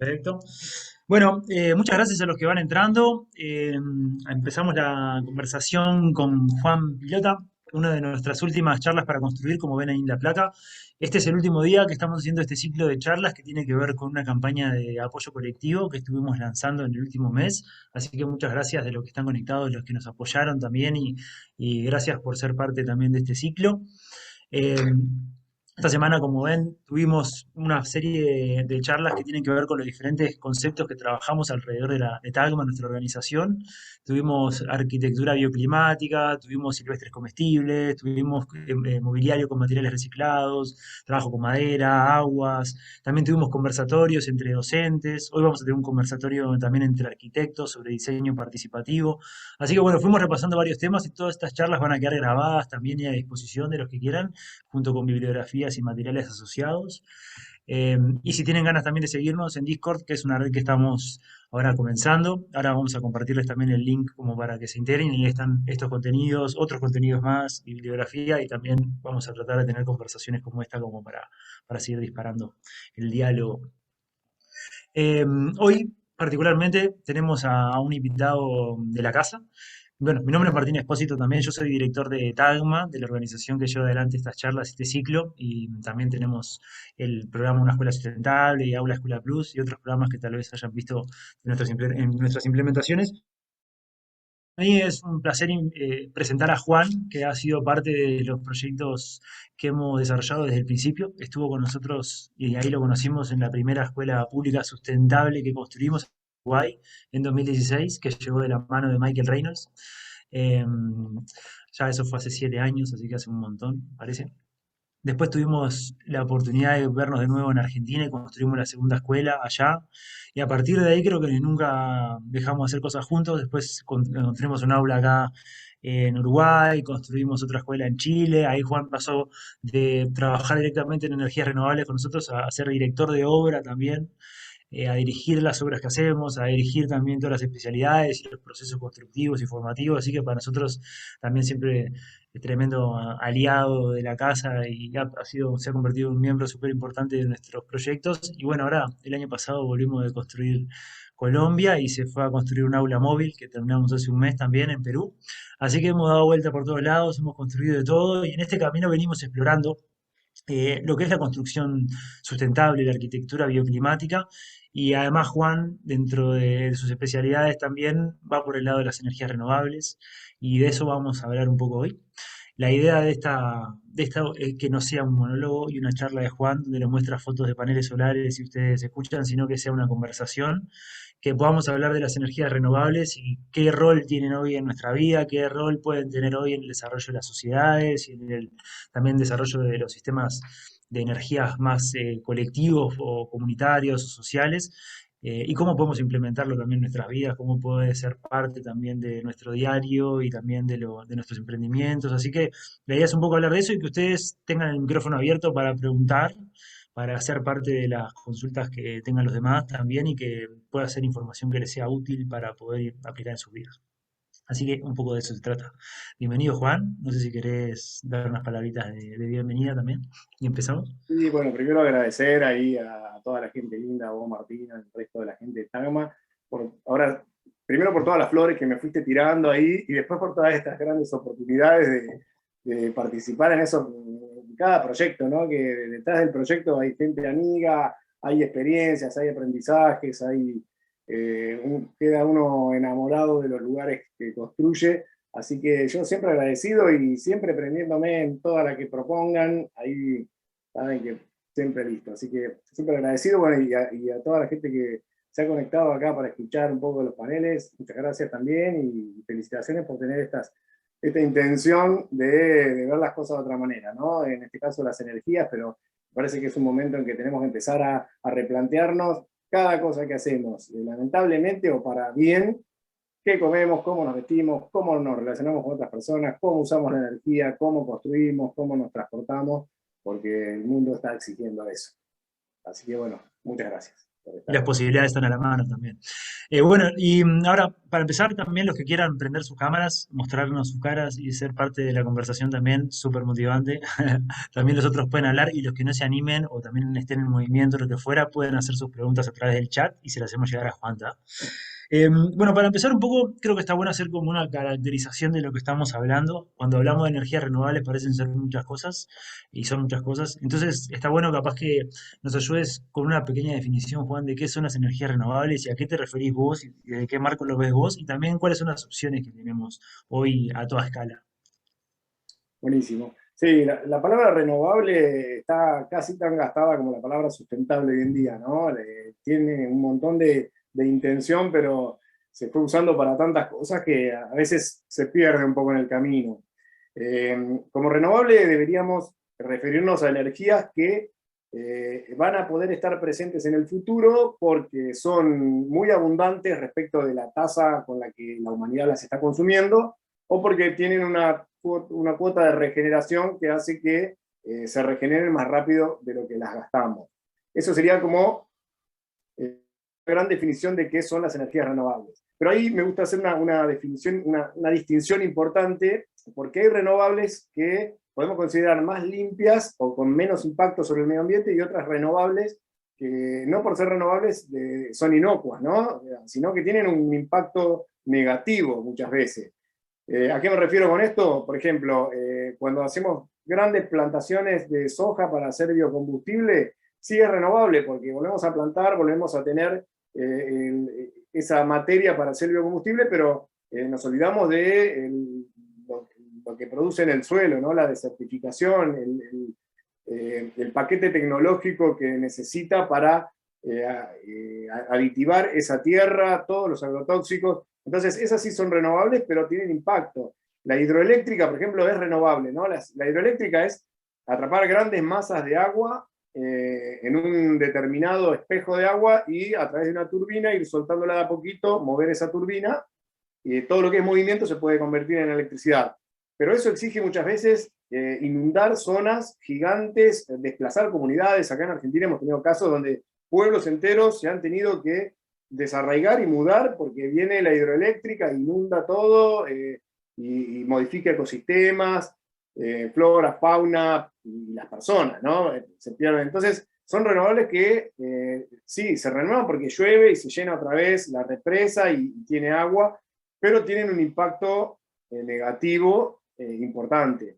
Perfecto. Bueno, muchas gracias a los que van entrando. Empezamos la conversación con Juan Pilota, una de nuestras últimas charlas para construir, como ven ahí en La Plata. Este es el último día que estamos haciendo este ciclo de charlas que tiene que ver con una campaña de apoyo colectivo que estuvimos lanzando en el último mes. Así que muchas gracias de los que están conectados, los que nos apoyaron también y gracias por ser parte también de este ciclo. Eh, esta semana, como ven, tuvimos una serie de charlas que tienen que ver con los diferentes conceptos que trabajamos alrededor de Tagma, nuestra organización. Tuvimos arquitectura bioclimática, tuvimos silvestres comestibles, tuvimos mobiliario con materiales reciclados, trabajo con madera, aguas. También tuvimos conversatorios entre docentes. Hoy vamos a tener un conversatorio también entre arquitectos sobre diseño participativo. Así que bueno, fuimos repasando varios temas y todas estas charlas van a quedar grabadas también y a disposición de los que quieran junto con bibliografías y materiales asociados. Y si tienen ganas también de seguirnos en Discord, que es una red que estamos ahora comenzando, ahora vamos a compartirles también el link como para que se integren y ahí están estos contenidos, otros contenidos más, bibliografía y también vamos a tratar de tener conversaciones como esta como para seguir disparando el diálogo. Eh, Hoy particularmente tenemos a un invitado de la casa. Bueno, mi nombre es Martín Espósito también, yo soy director de Tagma, de la organización que lleva adelante estas charlas, este ciclo, y también tenemos el programa Una Escuela Sustentable y Aula Escuela Plus y otros programas que tal vez hayan visto en nuestras implementaciones. A mí es un placer presentar a Juan, que ha sido parte de los proyectos que hemos desarrollado desde el principio. Estuvo con nosotros y ahí lo conocimos en la primera escuela pública sustentable que construimos en Uruguay en 2016, que llegó de la mano de Michael Reynolds. Eh, ya eso fue hace 7 años, así que hace un montón, parece. Después tuvimos la oportunidad de vernos de nuevo en Argentina y construimos la segunda escuela allá. Y a partir de ahí creo que nunca dejamos de hacer cosas juntos. Después construimos un aula acá en Uruguay, construimos otra escuela en Chile. Ahí Juan pasó de trabajar directamente en energías renovables con nosotros a ser director de obra también, a dirigir las obras que hacemos, a dirigir también todas las especialidades y los procesos constructivos y formativos. Así que para nosotros también siempre es tremendo aliado de la casa y se ha convertido en un miembro súper importante de nuestros proyectos. Y bueno, ahora el año pasado volvimos de construir Colombia y se fue a construir un aula móvil que terminamos hace un mes también en Perú. Así que hemos dado vuelta por todos lados, hemos construido de todo y en este camino venimos explorando lo que es la construcción sustentable, la arquitectura bioclimática, y además Juan, dentro de sus especialidades, también va por el lado de las energías renovables, y de eso vamos a hablar un poco hoy. La idea de esta es que no sea un monólogo y una charla de Juan donde le muestra fotos de paneles solares y ustedes escuchan, sino que sea una conversación, que podamos hablar de las energías renovables y qué rol tienen hoy en nuestra vida, qué rol pueden tener hoy en el desarrollo de las sociedades y en el también desarrollo de los sistemas de energías más colectivos o comunitarios o sociales, y cómo podemos implementarlo también en nuestras vidas, cómo puede ser parte también de nuestro diario y también de nuestros emprendimientos. Así que la idea es un poco hablar de eso y que ustedes tengan el micrófono abierto para preguntar, para ser parte de las consultas que tengan los demás también y que pueda ser información que les sea útil para poder aplicar en sus vidas. Así que un poco de eso se trata. Bienvenido, Juan. No sé si querés dar unas palabritas de bienvenida también. Y empezamos. Y bueno, primero agradecer ahí a toda la gente linda, a vos Martín, al resto de la gente de Tagma, primero por todas las flores que me fuiste tirando ahí y después por todas estas grandes oportunidades de participar en eso, en cada proyecto, ¿no? Que detrás del proyecto hay gente amiga, hay experiencias, hay aprendizajes, queda uno enamorado de los lugares que construye. Así que yo siempre agradecido y siempre prendiéndome en toda la que propongan, ahí saben que siempre listo. Así que siempre agradecido, bueno, y a toda la gente que se ha conectado acá para escuchar un poco de los paneles, muchas gracias también y felicitaciones por tener esta intención de ver las cosas de otra manera, ¿no? En este caso las energías, pero me parece que es un momento en que tenemos que empezar a replantearnos cada cosa que hacemos, lamentablemente o para bien, qué comemos, cómo nos vestimos, cómo nos relacionamos con otras personas, cómo usamos la energía, cómo construimos, cómo nos transportamos, porque el mundo está exigiendo eso. Así que bueno, muchas gracias. por Y estar las con eso. posibilidades están a la mano también. Bueno, y ahora, para empezar, también los que quieran prender sus cámaras, mostrarnos sus caras y ser parte de la conversación también, súper motivante. También los otros pueden hablar y los que no se animen o también estén en movimiento, lo que fuera, pueden hacer sus preguntas a través del chat y se las hacemos llegar a Juanta. Bueno, para empezar un poco, creo que está bueno hacer como una caracterización de lo que estamos hablando. Cuando hablamos de energías renovables parecen ser muchas cosas y son muchas cosas. Entonces, está bueno capaz que nos ayudes con una pequeña definición, Juan, de qué son las energías renovables y a qué te referís vos y de qué marco lo ves vos y también cuáles son las opciones que tenemos hoy a toda escala. Buenísimo. Sí, la palabra renovable está casi tan gastada como la palabra sustentable hoy en día, ¿no? Tiene un montón de intención, pero se fue usando para tantas cosas que a veces se pierde un poco en el camino. Como renovable deberíamos referirnos a energías que van a poder estar presentes en el futuro porque son muy abundantes respecto de la tasa con la que la humanidad las está consumiendo, o porque tienen una cuota de regeneración que hace que se regeneren más rápido de lo que las gastamos. Eso sería como una gran definición de qué son las energías renovables. Pero ahí me gusta hacer una definición, una distinción importante, porque hay renovables que podemos considerar más limpias o con menos impacto sobre el medio ambiente, y otras renovables que no por ser renovables son inocuas, ¿no? Sino que tienen un impacto negativo muchas veces. ¿A qué me refiero con esto? Por ejemplo, cuando hacemos grandes plantaciones de soja para hacer biocombustible, sí es renovable porque volvemos a plantar, volvemos a tener esa materia para hacer biocombustible, pero nos olvidamos de lo que produce en el suelo, ¿no? La desertificación, el paquete tecnológico que necesita para aditivar esa tierra, todos los agrotóxicos. Entonces, esas sí son renovables, pero tienen impacto. La hidroeléctrica, por ejemplo, es renovable, ¿no? La hidroeléctrica es atrapar grandes masas de agua en un determinado espejo de agua y a través de una turbina ir soltándola de a poquito, mover esa turbina, y todo lo que es movimiento se puede convertir en electricidad. Pero eso exige muchas veces inundar zonas gigantes, desplazar comunidades. Acá en Argentina hemos tenido casos donde pueblos enteros se han tenido que desarraigar y mudar porque viene la hidroeléctrica, inunda todo y modifica ecosistemas, flora, fauna y las personas, ¿no? Se pierden. Entonces, son renovables que sí, se renuevan porque llueve y se llena otra vez la represa y tiene agua, pero tienen un impacto negativo importante.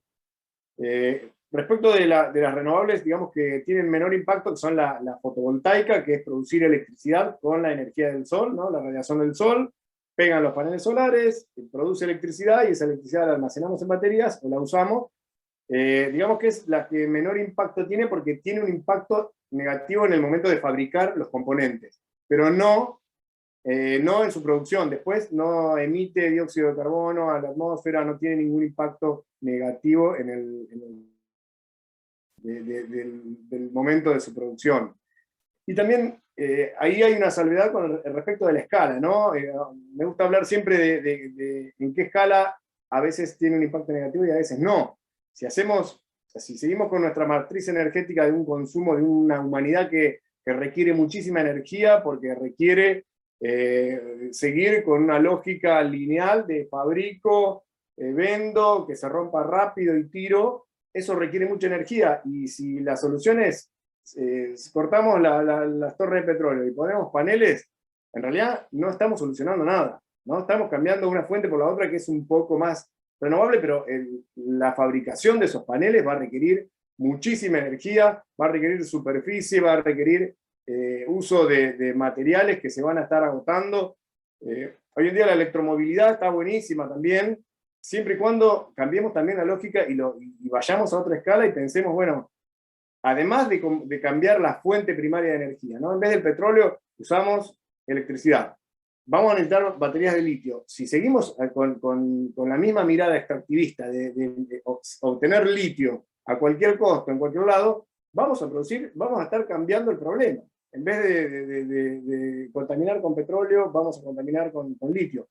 Respecto de las renovables, digamos que tienen menor impacto, que son la fotovoltaica, que es producir electricidad con la energía del sol, ¿no? La radiación del sol, pegan los paneles solares, produce electricidad y esa electricidad la almacenamos en baterías o la usamos. Digamos que es la que menor impacto tiene porque tiene un impacto negativo en el momento de fabricar los componentes, pero no en su producción. Después no emite dióxido de carbono a la atmósfera, no tiene ningún impacto negativo del momento de su producción. Y también ahí hay una salvedad con respecto de la escala, ¿no? Me gusta hablar siempre de en qué escala a veces tiene un impacto negativo y a veces no. Si seguimos con nuestra matriz energética de un consumo de una humanidad que requiere muchísima energía porque requiere seguir con una lógica lineal de fabrico, vendo, que se rompa rápido y tiro, eso requiere mucha energía. Y si la solución es cortamos las torres de petróleo y ponemos paneles, en realidad no estamos solucionando nada, ¿no? Estamos cambiando una fuente por la otra que es un poco más renovable, pero la fabricación de esos paneles va a requerir muchísima energía, va a requerir superficie, va a requerir uso de materiales que se van a estar agotando. Hoy en día la electromovilidad está buenísima también, siempre y cuando cambiemos también la lógica y vayamos a otra escala y pensemos, bueno, además de cambiar la fuente primaria de energía, ¿no? En vez del petróleo usamos electricidad. Vamos a necesitar baterías de litio. Si seguimos con la misma mirada extractivista de obtener litio a cualquier costo, en cualquier lado, vamos a estar cambiando el problema. En vez de contaminar con petróleo, vamos a contaminar con litio.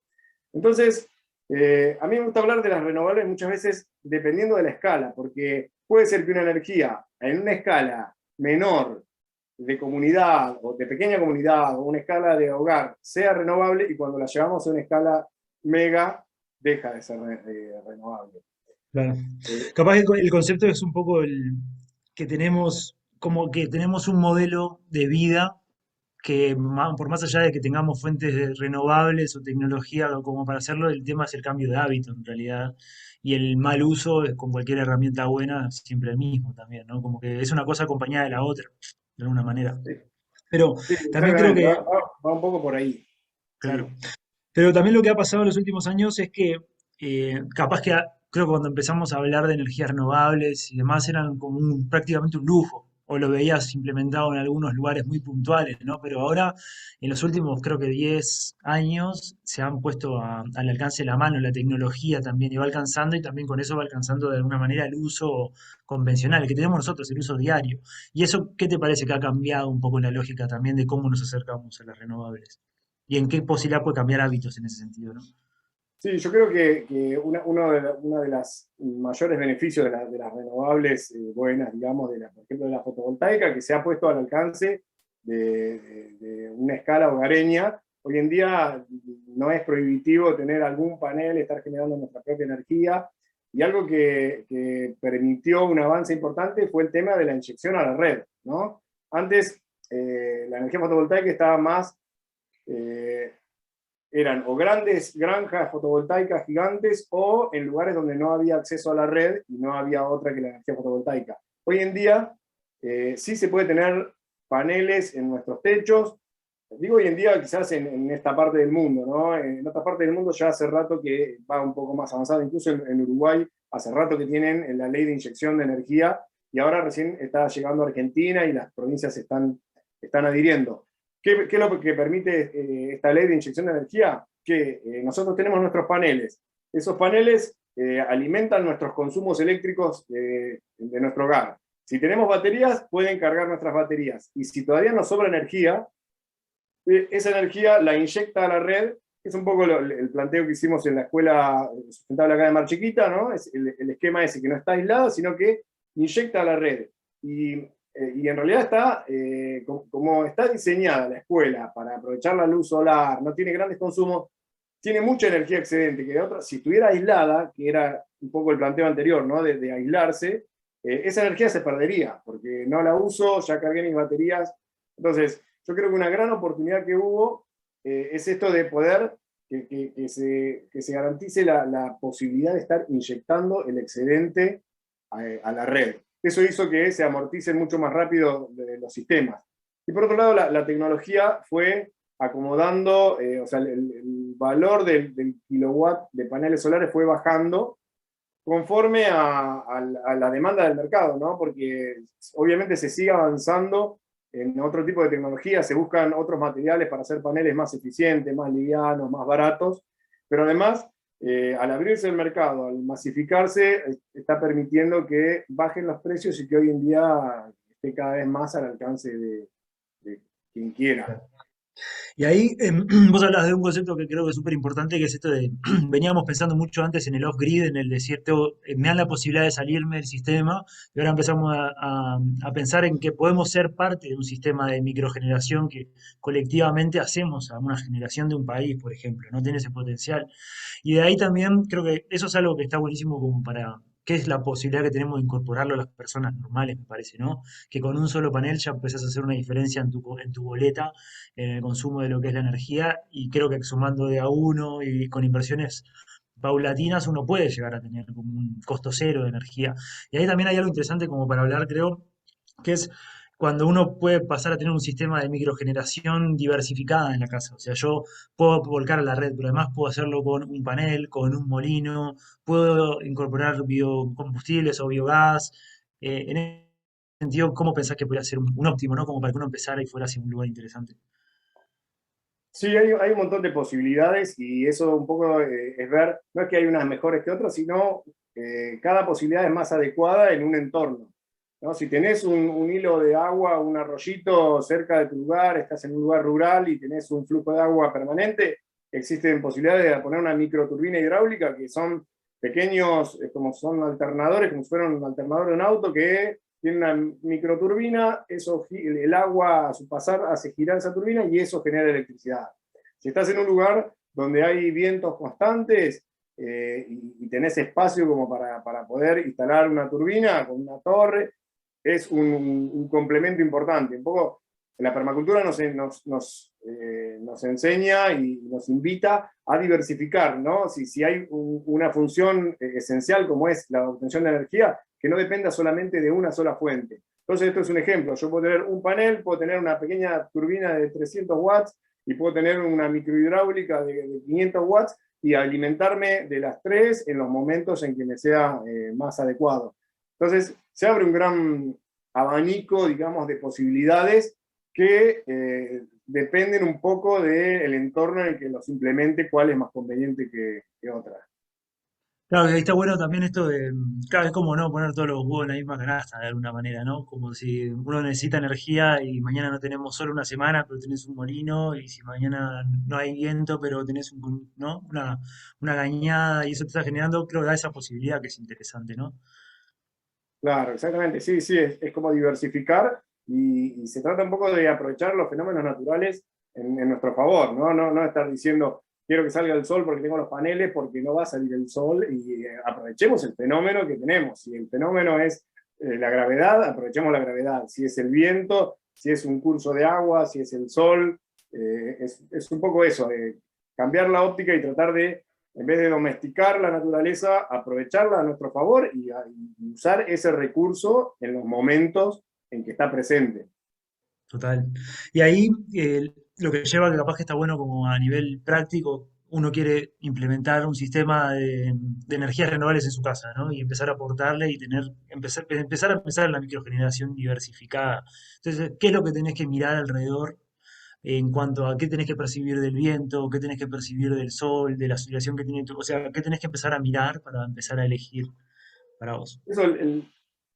Entonces, a mí me gusta hablar de las renovables muchas veces dependiendo de la escala, porque puede ser que una energía en una escala menor de comunidad, o de pequeña comunidad, o una escala de hogar, sea renovable, y cuando la llevamos a una escala mega, deja de ser renovable. Claro. Eh, Capaz que el concepto es un poco el que tenemos, como que tenemos un modelo de vida que por más allá de que tengamos fuentes renovables o tecnología como para hacerlo, el tema es el cambio de hábito en realidad. Y el mal uso con cualquier herramienta buena siempre el mismo también, ¿no? Como que es una cosa acompañada de la otra, de alguna manera. sí, Pero sí, también creo exactamente, que, va un poco por ahí. claro, Sí. pero también lo que ha pasado en los últimos años es que capaz que creo que cuando empezamos a hablar de energías renovables y demás eran como prácticamente un lujo, o lo veías implementado en algunos lugares muy puntuales, ¿no? Pero ahora, en los últimos creo que 10 años, se han puesto al alcance de la mano la tecnología también, y va alcanzando, y también con eso va alcanzando de alguna manera el uso convencional, el que tenemos nosotros, el uso diario. ¿Y eso qué te parece que ha cambiado un poco la lógica también de cómo nos acercamos a las renovables? Y en qué posibilidad puede cambiar hábitos en ese sentido, ¿no? Sí, yo creo que uno de los mayores beneficios de las renovables buenas, digamos, por ejemplo, de la fotovoltaica, que se ha puesto al alcance de una escala hogareña. Hoy en día no es prohibitivo tener algún panel, estar generando nuestra propia energía. Y algo que permitió un avance importante fue el tema de la inyección a la red, ¿no? Antes, la energía fotovoltaica estaba más eh, eran o grandes granjas fotovoltaicas gigantes o en lugares donde no había acceso a la red y no había otra que la energía fotovoltaica. Hoy en día sí se puede tener paneles en nuestros techos. Digo hoy en día quizás en esta parte del mundo, ¿no? En otra parte del mundo ya hace rato que va un poco más avanzado, incluso en Uruguay hace rato que tienen la ley de inyección de energía y ahora recién está llegando a Argentina y las provincias están adhiriendo. ¿Qué es lo que permite esta ley de inyección de energía? Que nosotros tenemos nuestros paneles. Esos paneles alimentan nuestros consumos eléctricos de nuestro hogar. Si tenemos baterías, pueden cargar nuestras baterías. Y si todavía nos sobra energía, esa energía la inyecta a la red. Es un poco el planteo que hicimos en la escuela sustentable acá de Mar Chiquita, ¿no? Es el esquema ese que no está aislado, sino que inyecta a la red. Y en realidad está, como está diseñada la escuela para aprovechar la luz solar, no tiene grandes consumos, tiene mucha energía excedente, que de otra, si estuviera aislada, que era un poco el planteo anterior, ¿no? De aislarse, esa energía se perdería, porque no la uso, ya cargué mis baterías. Entonces, yo creo que una gran oportunidad que hubo es esto de poder que se garantice la posibilidad de estar inyectando el excedente a la red. Eso hizo que se amorticen mucho más rápido los sistemas. Y por otro lado, la tecnología fue acomodando, o sea, el valor del kilowatt de paneles solares fue bajando conforme a la demanda del mercado, ¿no? Porque obviamente se sigue avanzando en otro tipo de tecnología, se buscan otros materiales para hacer paneles más eficientes, más livianos, más baratos, pero además, al abrirse el mercado, al masificarse, está permitiendo que bajen los precios y que hoy en día esté cada vez más al alcance de quien quiera. Y ahí vos hablas de un concepto que creo que es súper importante, que es esto de, veníamos pensando mucho antes en el off-grid, en el desierto, me dan la posibilidad de salirme del sistema, y ahora empezamos a pensar en que podemos ser parte de un sistema de microgeneración que colectivamente hacemos a una generación de un país, por ejemplo, no tiene ese potencial. Y de ahí también creo que eso es algo que está buenísimo como para, que es la posibilidad que tenemos de incorporarlo a las personas normales, me parece, ¿no? Que con un solo panel ya empezás a hacer una diferencia en tu boleta, en el consumo de lo que es la energía, y creo que sumando de a uno y con inversiones paulatinas uno puede llegar a tener como un costo cero de energía. Y ahí también hay algo interesante como para hablar, creo, que es cuando uno puede pasar a tener un sistema de microgeneración diversificada en la casa. O sea, yo puedo volcar a la red, pero además puedo hacerlo con un panel, con un molino, puedo incorporar biocombustibles o biogás. En ese sentido, ¿cómo pensás que podría ser un óptimo, ¿no? Como para que uno empezara y fuera hacia un lugar interesante? Sí, hay un montón de posibilidades y eso un poco es ver, no es que hay unas mejores que otras, sino cada posibilidad es más adecuada en un entorno, ¿no? Si tenés un hilo de agua, un arroyito cerca de tu lugar, estás en un lugar rural y tenés un flujo de agua permanente, existen posibilidades de poner una microturbina hidráulica que son pequeños, como son alternadores, como si fuera un alternador de un auto que tiene una microturbina, el agua a su pasar hace girar esa turbina y eso genera electricidad. Si estás en un lugar donde hay vientos constantes y tenés espacio como para poder instalar una turbina con una torre, es un complemento importante. Un poco la permacultura nos enseña y nos invita a diversificar, ¿no? Si hay una función esencial como es la obtención de energía, que no dependa solamente de una sola fuente. Entonces esto es un ejemplo. Yo puedo tener un panel, puedo tener una pequeña turbina de 300 watts y puedo tener una microhidráulica de 500 watts y alimentarme de las tres en los momentos en que me sea más adecuado. Entonces se abre un gran abanico, digamos, de posibilidades que dependen un poco del entorno en el que los implemente, cuál es más conveniente que otra. Claro, que ahí está bueno también esto de, claro, es como no poner todos los huevos en la misma canasta de alguna manera, ¿no? Como si uno necesita energía y mañana no tenemos solo una semana, pero tenés un molino, y si mañana no hay viento, pero tenés ¿no? Una gañada, y eso te está generando, creo que da esa posibilidad que es interesante, ¿no? Claro, exactamente, sí, sí, es como diversificar y se trata un poco de aprovechar los fenómenos naturales en nuestro favor, ¿no? No estar diciendo, quiero que salga el sol porque tengo los paneles, porque no va a salir el sol, y aprovechemos el fenómeno que tenemos. Si el fenómeno es la gravedad, aprovechemos la gravedad. Si es el viento, si es un curso de agua, si es el sol, es un poco eso, cambiar la óptica y tratar de, en vez de domesticar la naturaleza, aprovecharla a nuestro favor y usar ese recurso en los momentos en que está presente. Total. Y ahí lo que lleva que capaz que está bueno como a nivel práctico, uno quiere implementar un sistema de energías renovables en su casa, ¿no? Y empezar a aportarle y empezar a pensar en la microgeneración diversificada. Entonces, ¿qué es lo que tenés que mirar alrededor en cuanto a qué tenés que percibir del viento, qué tenés que percibir del sol, de la oscilación que tiene o sea, qué tenés que empezar a mirar para empezar a elegir para vos? Eso,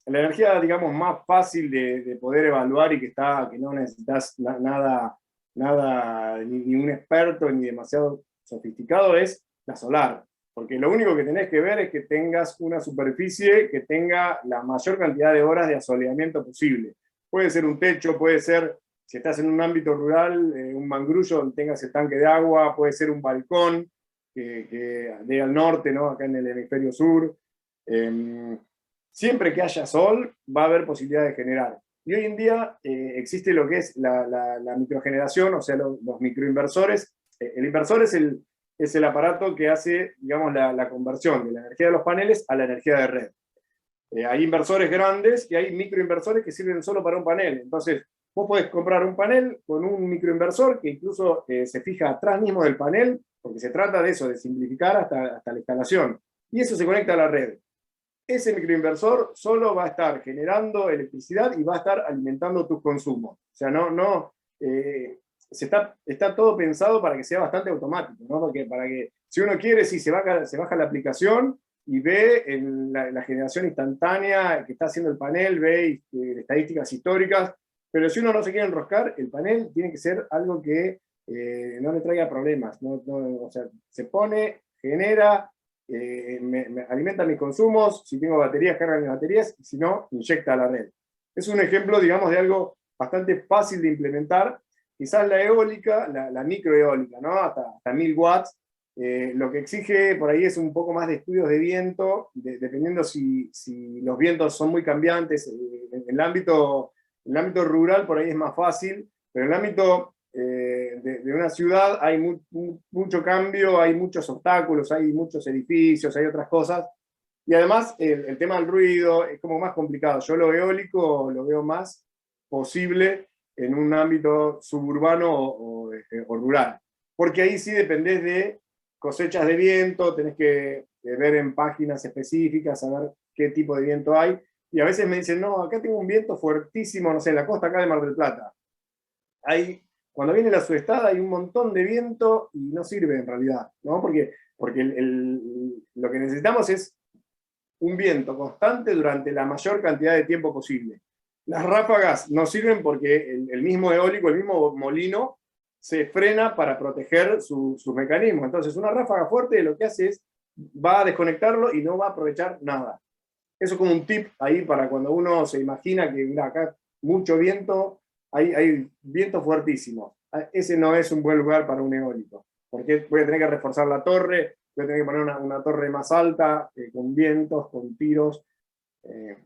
la energía, digamos, más fácil de poder evaluar y que no necesitas nada ni un experto ni demasiado sofisticado es la solar. Porque lo único que tenés que ver es que tengas una superficie que tenga la mayor cantidad de horas de asoleamiento posible. Puede ser un techo, puede ser, si estás en un ámbito rural, un mangrullo donde tengas el tanque de agua, puede ser un balcón que dé al norte, ¿no? Acá en el hemisferio sur. Siempre que haya sol va a haber posibilidad de generar. Y hoy en día existe lo que es la microgeneración, o sea, los microinversores. El inversor es el aparato que hace, digamos, la conversión de la energía de los paneles a la energía de red. Hay inversores grandes y hay microinversores que sirven solo para un panel. Entonces, vos podés comprar un panel con un microinversor que incluso se fija atrás mismo del panel, porque se trata de eso, de simplificar hasta la instalación. Y eso se conecta a la red. Ese microinversor solo va a estar generando electricidad y va a estar alimentando tus consumos. O sea, está todo pensado para que sea bastante automático, ¿no? Porque para que, si uno quiere, sí, se baja la aplicación y ve la generación instantánea que está haciendo el panel, ve estadísticas históricas, pero si uno no se quiere enroscar, el panel tiene que ser algo que no le traiga problemas. O sea, se pone, genera, me alimenta mis consumos, si tengo baterías, carga mis baterías, y si no, inyecta a la red. Es un ejemplo, digamos, de algo bastante fácil de implementar. Quizás la eólica, la microeólica, ¿no? Hasta 1000 watts, lo que exige por ahí es un poco más de estudios de viento, dependiendo si los vientos son muy cambiantes. En el ámbito rural por ahí es más fácil, pero en el ámbito de una ciudad hay mucho cambio, hay muchos obstáculos, hay muchos edificios, hay otras cosas. Y además el tema del ruido es como más complicado. Yo lo eólico lo veo más posible en un ámbito suburbano o rural. Porque ahí sí dependés de cosechas de viento, tenés que ver en páginas específicas, saber qué tipo de viento hay. Y a veces me dicen, no, acá tengo un viento fuertísimo, no sé, en la costa acá de Mar del Plata. Cuando viene la sudestada hay un montón de viento y no sirve en realidad, ¿no? Porque lo que necesitamos es un viento constante durante la mayor cantidad de tiempo posible. Las ráfagas no sirven porque el mismo eólico, el mismo molino, se frena para proteger sus mecanismos. Entonces, una ráfaga fuerte lo que hace es, va a desconectarlo y no va a aprovechar nada. eso es como un tip ahí para cuando uno se imagina que, mira, acá mucho viento, hay viento fuertísimo. Ese no es un buen lugar para un eólico, porque voy a tener que reforzar la torre, voy a tener que poner una torre más alta, con vientos, con tiros. eh.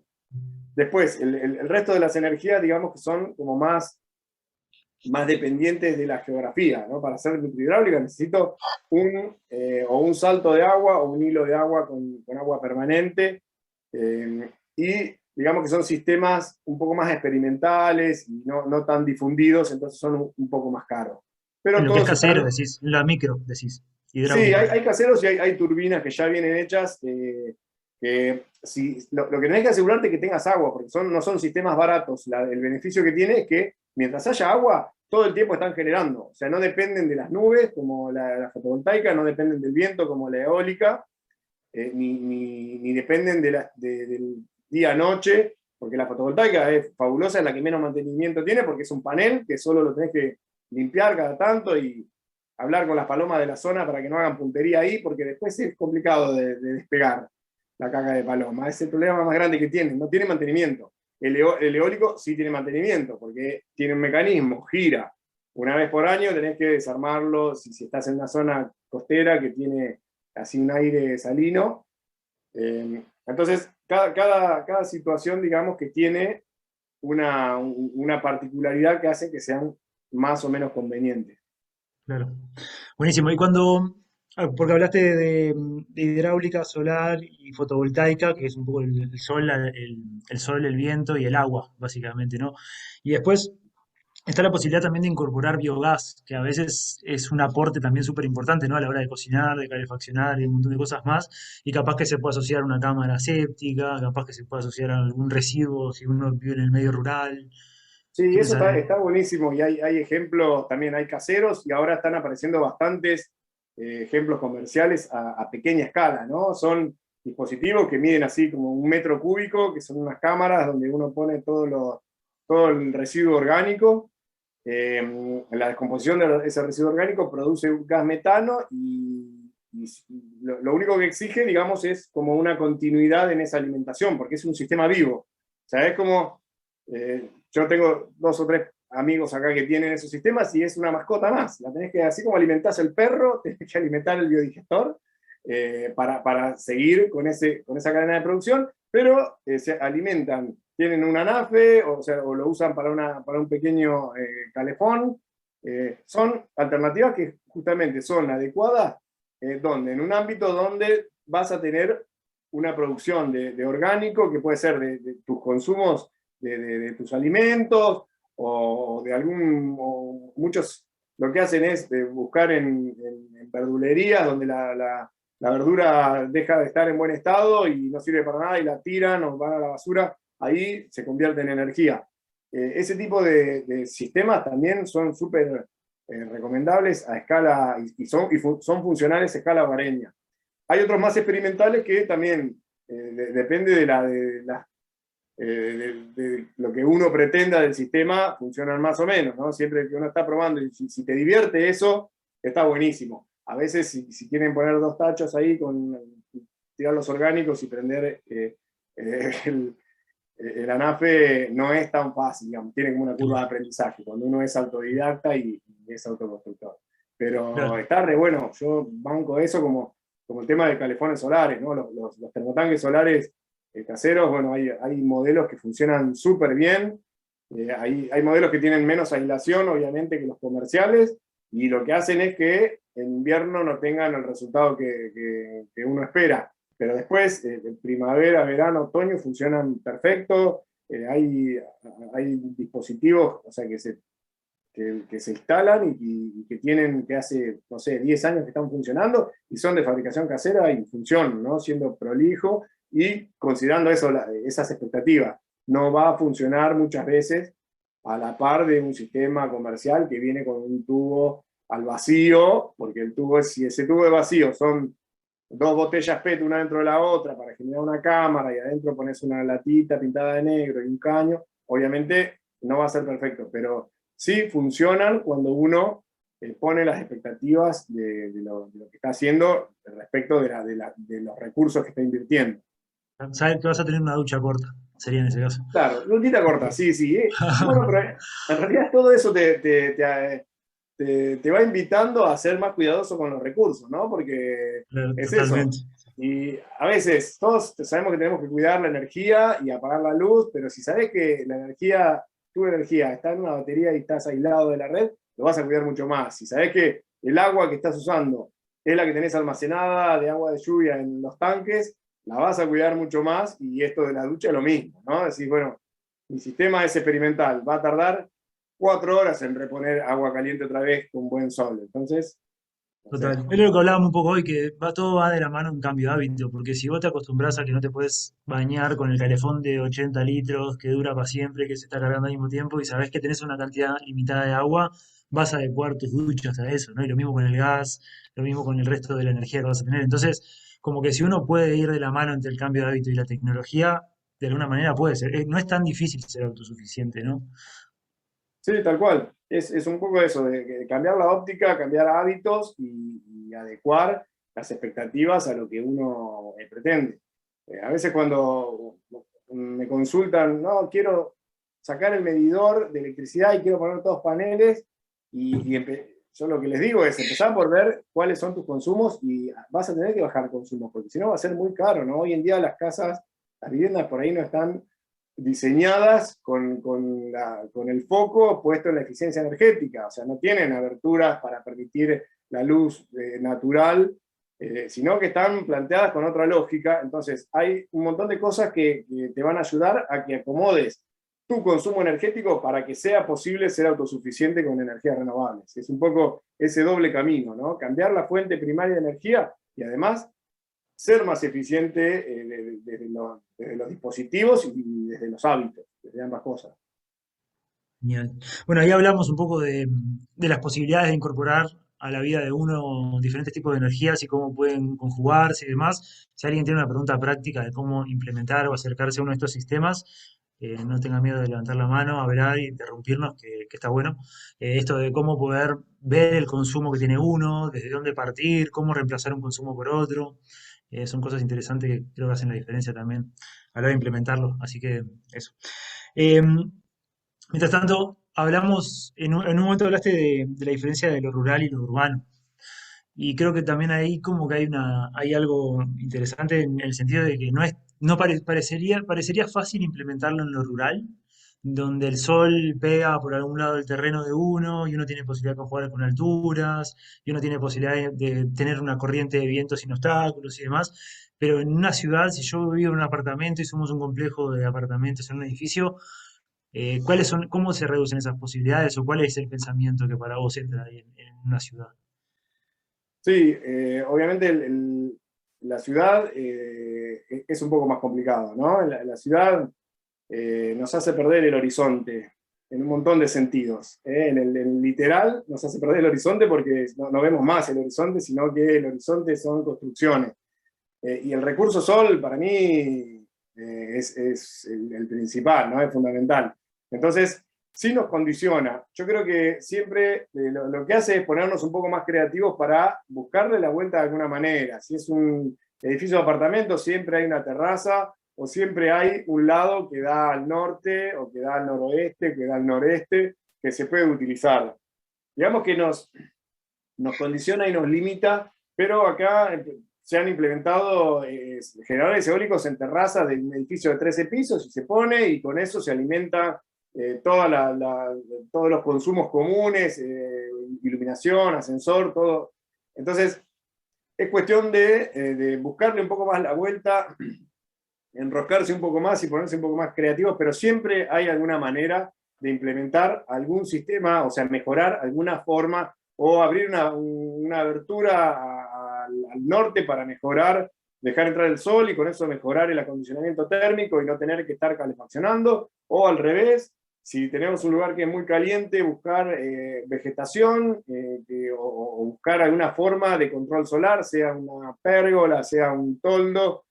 Después, el resto de las energías, digamos que son como más dependientes de la geografía, ¿no? Para hacer microhidráulica necesito o un salto de agua o un hilo de agua con agua permanente, y digamos que son sistemas un poco más experimentales y no tan difundidos, entonces son un poco más caros. En Pero lo que es todos casero, están. decís, en la micro, decís, Sí, hidráulica. hay caseros y hay turbinas que ya vienen hechas, que si, lo que tenés que asegurarte es que tengas agua, porque no son sistemas baratos. El beneficio que tiene es que mientras haya agua, todo el tiempo están generando. O sea, no dependen de las nubes, como la fotovoltaica, no dependen del viento, como la eólica, ni dependen del día-noche, porque la fotovoltaica es fabulosa, es la que menos mantenimiento tiene, porque es un panel que solo lo tenés que limpiar cada tanto y hablar con las palomas de la zona para que no hagan puntería ahí, porque después es complicado de despegar la caca de paloma. Es el problema más grande que tienen, no tiene mantenimiento. El eólico sí tiene mantenimiento, porque tiene un mecanismo, gira. Una vez por año tenés que desarmarlo, si estás en una zona costera que tiene así un aire salino. Entonces, cada situación, digamos, que tiene una particularidad que hace que sean más o menos convenientes. Claro. Buenísimo. Y cuando, porque hablaste de hidráulica, solar y fotovoltaica, que es un poco el sol, el sol, el viento y el agua, básicamente, ¿no? Y después está la posibilidad también de incorporar biogás, que a veces es un aporte también súper importante, ¿no? A la hora de cocinar, de calefaccionar y un montón de cosas más. Y capaz que se puede asociar a una cámara séptica, capaz que se puede asociar a algún residuo si uno vive en el medio rural. Sí, ¿Qué eso pensás? está buenísimo y hay ejemplos, también hay caseros y ahora están apareciendo bastantes ejemplos comerciales a pequeña escala, ¿no? Son dispositivos que miden así como 1 metro cúbico, que son unas cámaras donde uno pone todo el residuo orgánico. La descomposición de ese residuo orgánico produce un gas metano y lo único que exige, digamos, es como una continuidad en esa alimentación, porque es un sistema vivo. O sea, es como yo tengo 2 o 3 amigos acá que tienen esos sistemas y es una mascota más. La tenés que, así como alimentás el perro, tenés que alimentar el biodigestor para seguir con esa cadena de producción, pero se alimentan, tienen un anafe, o sea, o lo usan para un pequeño calefón. Son alternativas que justamente son adecuadas, donde en un ámbito donde vas a tener una producción de orgánico, que puede ser de tus consumos de tus alimentos, o de muchos lo que hacen es buscar en verdulerías donde la verdura deja de estar en buen estado y no sirve para nada y la tiran o van a la basura, ahí se convierte en energía. Ese tipo de sistemas también son súper recomendables a escala son funcionales a escala hogareña. Hay otros más experimentales que también depende de las de lo que uno pretenda del sistema, funcionan más o menos, ¿no? Siempre que uno está probando, y si te divierte eso, está buenísimo. A veces, si quieren poner 2 tachos ahí, tirar los orgánicos y prender el, el ANAFE, no es tan fácil, digamos, tiene como una curva de aprendizaje, cuando uno es autodidacta y es autoconstructor. Pero Claro. está re bueno, yo banco eso como el tema de calefones solares, ¿no? Los termotanques solares caseros, bueno, hay modelos que funcionan súper bien, hay modelos que tienen menos aislación, obviamente, que los comerciales, y lo que hacen es que en invierno no tengan el resultado que uno espera. Pero después, en primavera, verano, otoño, funcionan perfecto. Hay dispositivos, o sea, que se instalan y que hace, no sé, 10 años que están funcionando y son de fabricación casera y funcionan, ¿no? Siendo prolijo y considerando esas expectativas. No va a funcionar muchas veces a la par de un sistema comercial que viene con un tubo al vacío, porque si ese tubo es vacío son 2 botellas PET una dentro de la otra para generar una cámara y adentro pones una latita pintada de negro y un caño, obviamente no va a ser perfecto, pero sí funcionan cuando uno pone las expectativas de lo que está haciendo respecto de los recursos que está invirtiendo. Sabes que vas a tener una ducha corta, sería en ese caso. Claro, lutita corta, sí, sí. Y bueno, pero en realidad todo eso te va invitando a ser más cuidadoso con los recursos, ¿no? Porque Claro, es eso. totalmente. Y a veces todos sabemos que tenemos que cuidar la energía y apagar la luz, pero si sabes que la energía, tu energía está en una batería y estás aislado de la red, lo vas a cuidar mucho más. Si sabes que el agua que estás usando es la que tenés almacenada de agua de lluvia en los tanques, la vas a cuidar mucho más, y esto de la ducha es lo mismo, ¿no? Decir, bueno, mi sistema es experimental, va a tardar 4 horas en reponer agua caliente otra vez con buen sol. Entonces, no sé. Total. Es lo que hablábamos un poco hoy, que todo va de la mano en cambio de hábito, porque si vos te acostumbras a que no te puedes bañar con el calefón de 80 litros que dura para siempre, que se está cargando al mismo tiempo, y sabés que tenés una cantidad limitada de agua, vas a adecuar tus duchas a eso, ¿no? Y lo mismo con el gas, lo mismo con el resto de la energía que vas a tener. Entonces, como que si uno puede ir de la mano entre el cambio de hábito y la tecnología, de alguna manera puede ser. No es tan difícil ser autosuficiente, ¿no? Sí, tal cual. Es un poco eso, de cambiar la óptica, cambiar hábitos y adecuar las expectativas a lo que uno pretende. A veces cuando me consultan, no, quiero sacar el medidor de electricidad y quiero poner todos paneles, yo lo que les digo es empezar por ver cuáles son tus consumos, y vas a tener que bajar consumos, porque si no va a ser muy caro, ¿no? Hoy en día las casas, las viviendas por ahí no están diseñadas con el foco puesto en la eficiencia energética, o sea, no tienen aberturas para permitir la luz natural, sino que están planteadas con otra lógica. Entonces, hay un montón de cosas que te van a ayudar a que acomodes tu consumo energético para que sea posible ser autosuficiente con energías renovables. Es un poco ese doble camino, ¿no? Cambiar la fuente primaria de energía y además ser más eficiente desde los dispositivos y desde los hábitos, desde ambas cosas. Genial. Bueno, ahí hablamos un poco de las posibilidades de incorporar a la vida de uno diferentes tipos de energías y cómo pueden conjugarse y demás. Si alguien tiene una pregunta práctica de cómo implementar o acercarse a uno de estos sistemas, no tenga miedo de levantar la mano, hablar y interrumpirnos, que está bueno. Esto de cómo poder ver el consumo que tiene uno, desde dónde partir, cómo reemplazar un consumo por otro. Son cosas interesantes que creo que hacen la diferencia también a la hora de implementarlo. Así que eso. Em, Mientras tanto, hablamos, en un momento hablaste de la diferencia de lo rural y lo urbano. Y creo que también ahí como que hay algo interesante en el sentido de que parecería fácil implementarlo en lo rural, donde el sol pega por algún lado del terreno de uno y uno tiene posibilidad de jugar con alturas y uno tiene posibilidad de tener una corriente de viento sin obstáculos y demás. Pero en una ciudad, si yo vivo en un apartamento y somos un complejo de apartamentos en un edificio, cómo se reducen esas posibilidades o cuál es el pensamiento que para vos entra ahí en una ciudad? Sí, obviamente la ciudad es un poco más complicado, ¿no? La ciudad nos hace perder el horizonte en un montón de sentidos. En el literal nos hace perder el horizonte porque no vemos más el horizonte, sino que el horizonte son construcciones. Y el recurso sol, para mí, es el principal, ¿no? Es fundamental. Entonces, sí nos condiciona. Yo creo que siempre lo que hace es ponernos un poco más creativos para buscarle la vuelta de alguna manera. Si es un edificio de apartamentos, siempre hay una terraza, o siempre hay un lado que da al norte, o que da al noroeste, que da al noreste, que se puede utilizar. Digamos que nos condiciona y nos limita, pero acá se han implementado generadores eólicos en terrazas de un edificio de 13 pisos, y se pone, y con eso se alimenta todos los consumos comunes, iluminación, ascensor, todo. Entonces, es cuestión de buscarle un poco más la vuelta, enroscarse un poco más y ponerse un poco más creativos, pero siempre hay alguna manera de implementar algún sistema, o sea, mejorar alguna forma, o abrir una abertura al norte para mejorar, dejar entrar el sol y con eso mejorar el acondicionamiento térmico y no tener que estar calefaccionando, o al revés, si tenemos un lugar que es muy caliente, buscar vegetación, o buscar alguna forma de control solar, sea una pérgola, sea un toldo.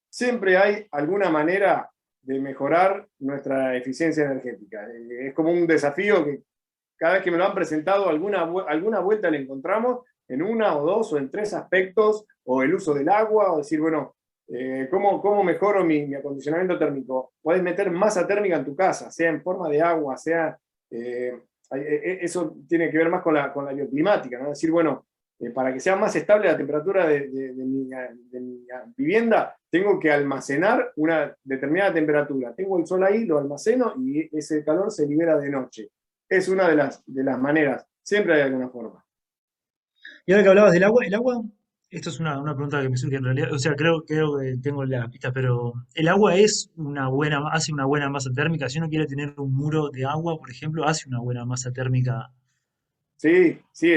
Siempre hay alguna manera de mejorar nuestra eficiencia energética. Es como un desafío que cada vez que me lo han presentado, alguna vuelta le encontramos en una o dos o en tres aspectos, o el uso del agua, o decir, bueno, ¿Cómo mejoro mi acondicionamiento térmico? Podés meter masa térmica en tu casa, sea en forma de agua, sea... eso tiene que ver más con la bioclimática, ¿no? Es decir, bueno, para que sea más estable la temperatura de mi vivienda, tengo que almacenar una determinada temperatura. Tengo el sol ahí, lo almaceno y ese calor se libera de noche. Es una de las maneras. Siempre hay alguna forma. Y ahora que hablabas del agua, el agua, esto es una pregunta que me surge en realidad, o sea, creo que tengo las pistas, pero ¿el agua hace una buena masa térmica? Si uno quiere tener un muro de agua, por ejemplo, hace una buena masa térmica. Sí, sí,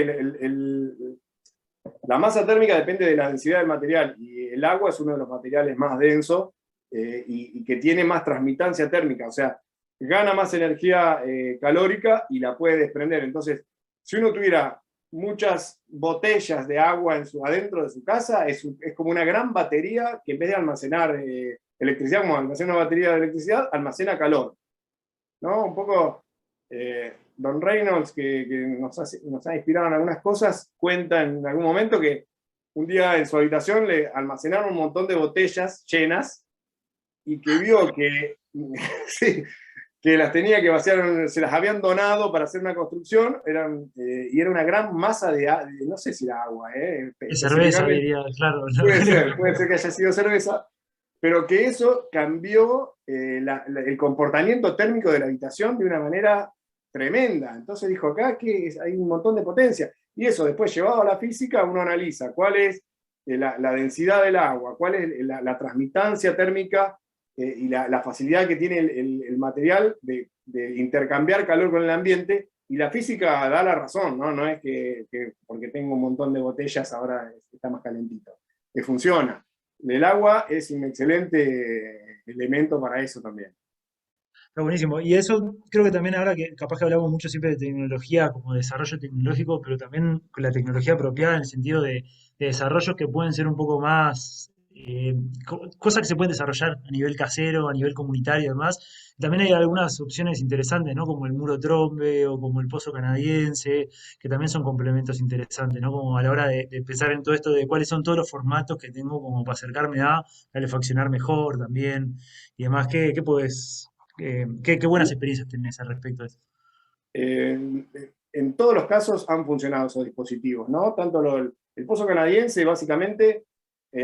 la masa térmica depende de la densidad del material y el agua es uno de los materiales más densos y que tiene más transmitancia térmica, o sea, gana más energía calórica y la puede desprender. Entonces, si uno tuviera muchas botellas de agua adentro de su casa, es como una gran batería que en vez de almacenar electricidad, como almacena una batería de electricidad, almacena calor, ¿no? Un poco Don Reynolds, que nos ha inspirado en algunas cosas, cuenta en algún momento que un día en su habitación le almacenaron un montón de botellas llenas y que vio que, sí, que las tenía que vaciar, se las habían donado para hacer una construcción, y era una gran masa no sé si era agua, Es cerveza, específicamente, diría, claro, no puede ser que haya sido cerveza, pero que eso cambió el comportamiento térmico de la habitación de una manera tremenda. Entonces dijo, acá que hay un montón de potencia. Y eso después llevado a la física, uno analiza cuál es la densidad del agua, cuál es la transmitancia térmica y la facilidad que tiene el material de intercambiar calor con el ambiente. Y la física da la razón, ¿no? No es que porque tengo un montón de botellas ahora está más calentito. Que funciona. El agua es un excelente elemento para eso también. está buenísimo. Y eso creo que también ahora que capaz que hablamos mucho siempre de tecnología como desarrollo tecnológico, pero también con la tecnología apropiada en el sentido de desarrollos que pueden ser un poco más, cosas que se pueden desarrollar a nivel casero, a nivel comunitario y demás. También hay algunas opciones interesantes, ¿no? Como el muro trombe o como el pozo canadiense, que también son complementos interesantes, ¿no? Como a la hora de pensar en todo esto de cuáles son todos los formatos que tengo como para acercarme a calefaccionar mejor también y demás. ¿Qué puedes qué buenas experiencias tenés al respecto de eso? En todos los casos han funcionado esos dispositivos, ¿no? Tanto el pozo canadiense básicamente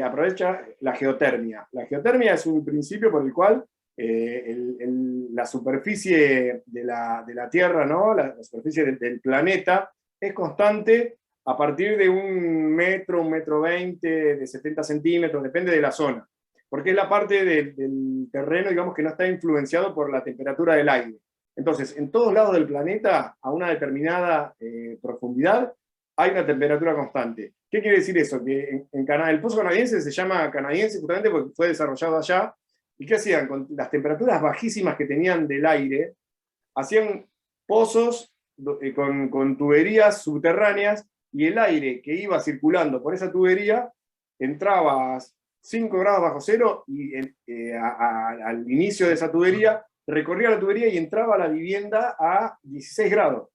aprovecha la geotermia. La geotermia es un principio por el cual la superficie de la Tierra, ¿no? La superficie del planeta es constante a partir de 1 metro 20, de 70 centímetros, depende de la zona, porque es la parte del terreno, digamos, que no está influenciado por la temperatura del aire. Entonces, en todos lados del planeta, a una determinada profundidad, hay una temperatura constante. ¿Qué quiere decir eso? Que en Canadá, el pozo canadiense se llama canadiense justamente porque fue desarrollado allá. ¿Y qué hacían? Con las temperaturas bajísimas que tenían del aire, hacían pozos con tuberías subterráneas y el aire que iba circulando por esa tubería entraba a 5 grados bajo cero y al inicio de esa tubería recorría la tubería y entraba a la vivienda a 16 grados.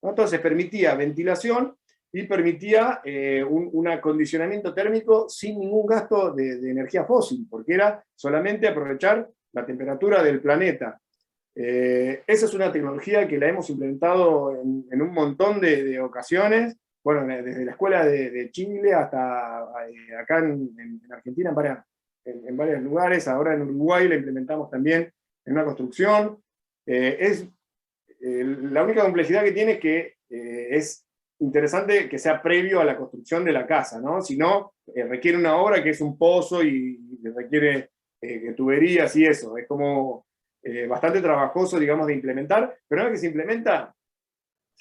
Entonces permitía ventilación y permitía un acondicionamiento térmico sin ningún gasto de energía fósil, porque era solamente aprovechar la temperatura del planeta. Esa es una tecnología que la hemos implementado en un montón de ocasiones, bueno, desde la escuela de Chile hasta acá en Argentina, en varios lugares, ahora en Uruguay la implementamos también en una construcción. La única complejidad que tiene es que es interesante que sea previo a la construcción de la casa, ¿no? Si no, requiere una obra que es un pozo y requiere tuberías y eso. Es como bastante trabajoso, digamos, de implementar, pero una vez que se implementa,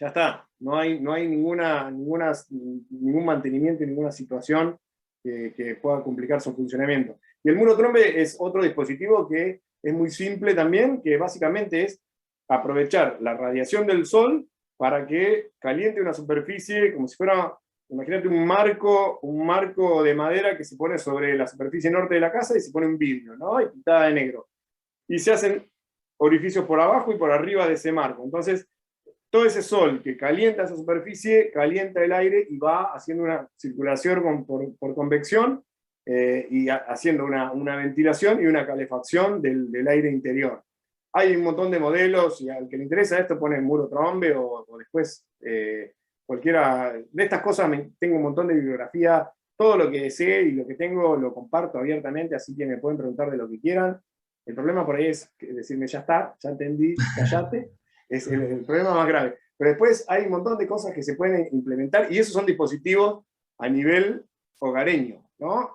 ya está. No hay ningún mantenimiento, ninguna situación que pueda complicar su funcionamiento. Y el muro trombe es otro dispositivo que es muy simple también, que básicamente es aprovechar la radiación del sol para que caliente una superficie como si fuera, imagínate un marco de madera que se pone sobre la superficie norte de la casa y se pone un vidrio, ¿no? Y pintada de negro. Y se hacen orificios por abajo y por arriba de ese marco. Entonces, todo ese sol que calienta esa superficie, calienta el aire y va haciendo una circulación por convección y haciendo una ventilación y una calefacción del aire interior. Hay un montón de modelos, y al que le interesa esto pone muro trombe o después cualquiera de estas cosas. Tengo un montón de bibliografía, todo lo que sé y lo que tengo lo comparto abiertamente, así que me pueden preguntar de lo que quieran. El problema por ahí es decirme, ya está, ya entendí, callate, es el problema más grave. Pero después hay un montón de cosas que se pueden implementar, y esos son dispositivos a nivel hogareño, ¿no?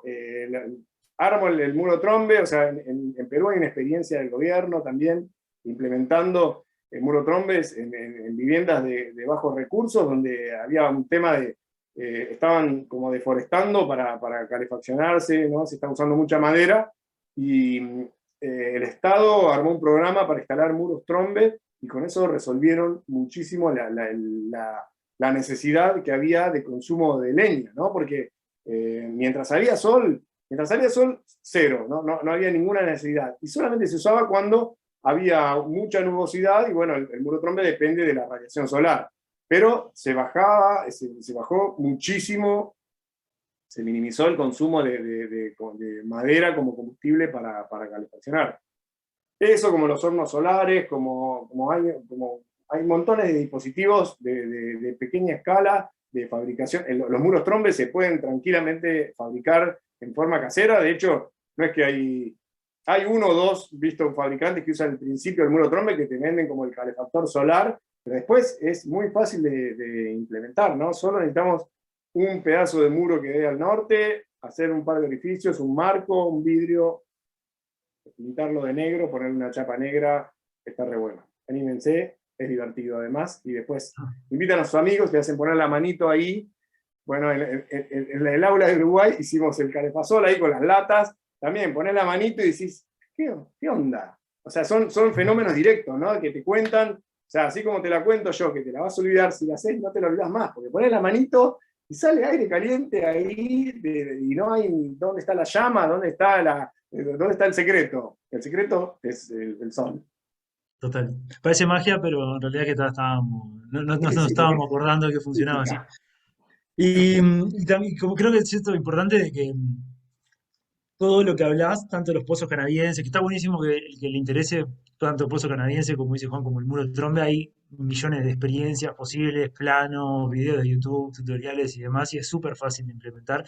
Armo el muro trombe, o sea, en Perú hay una experiencia del gobierno también implementando el muro trombes en viviendas de bajos recursos, donde había un tema de, estaban como deforestando para calefaccionarse, ¿no? Se está usando mucha madera, y el Estado armó un programa para instalar muros trombe, y con eso resolvieron muchísimo la necesidad que había de consumo de leña, ¿no? Porque mientras había sol, cero, no había ninguna necesidad. Y solamente se usaba cuando había mucha nubosidad, y bueno, el muro trombe depende de la radiación solar. Pero se bajó muchísimo, se minimizó el consumo de madera como combustible para calefaccionar. Eso, como los hornos solares, como hay montones de dispositivos de pequeña escala de fabricación. Los muros trombes se pueden tranquilamente fabricar en forma casera. De hecho, no es que hay uno o dos, visto, fabricantes que usan el principio del muro trombe, que te venden como el calefactor solar, pero después es muy fácil de implementar, ¿no? Solo necesitamos un pedazo de muro que dé al norte, hacer un par de orificios, un marco, un vidrio, pintarlo de negro, poner una chapa negra, está re bueno. Anímense, es divertido además, y después invitan a sus amigos, te hacen poner la manito ahí. Bueno, en el aula de Uruguay hicimos el calefazol ahí con las latas, también ponés la manito y decís, ¿qué onda? O sea, son fenómenos directos, ¿no? Que te cuentan, o sea, así como te la cuento yo, que te la vas a olvidar, si la haces no te la olvidas más, porque ponés la manito y sale aire caliente ahí, y no hay dónde está la llama, dónde está el secreto. El secreto es el sol. Total. Parece magia, pero en realidad que estábamos, no Sí, nos sí, estábamos acordando de que funcionaba así. física. Y también, como creo que es esto importante de que todo lo que hablás, tanto los pozos canadienses, que está buenísimo que le interese tanto el pozo canadiense, como dice Juan, como el muro de Trombe, hay millones de experiencias posibles, planos, videos de YouTube, tutoriales y demás, y es súper fácil de implementar.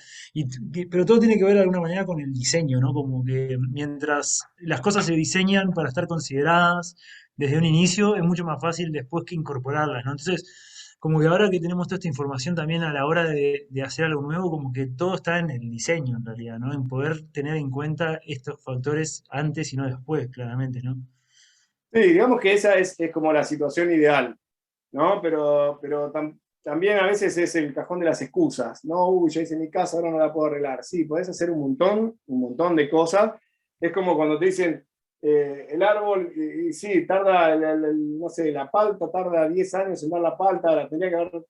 Pero todo tiene que ver de alguna manera con el diseño, ¿no? Como que mientras las cosas se diseñan para estar consideradas desde un inicio, es mucho más fácil después que incorporarlas, ¿no? Entonces, como que ahora que tenemos toda esta información también a la hora de hacer algo nuevo, como que todo está en el diseño en realidad, ¿no? En poder tener en cuenta estos factores antes y no después, claramente, ¿no? Sí, digamos que esa es como la situación ideal, ¿no? Pero también a veces es el cajón de las excusas, ¿no? Uy, ya hice mi casa, ahora no la puedo arreglar. Sí, podés hacer un montón de cosas. Es como cuando te dicen, el árbol, y sí, tarda, no sé, la palta tarda 10 años en dar la palta, la tendría que haber,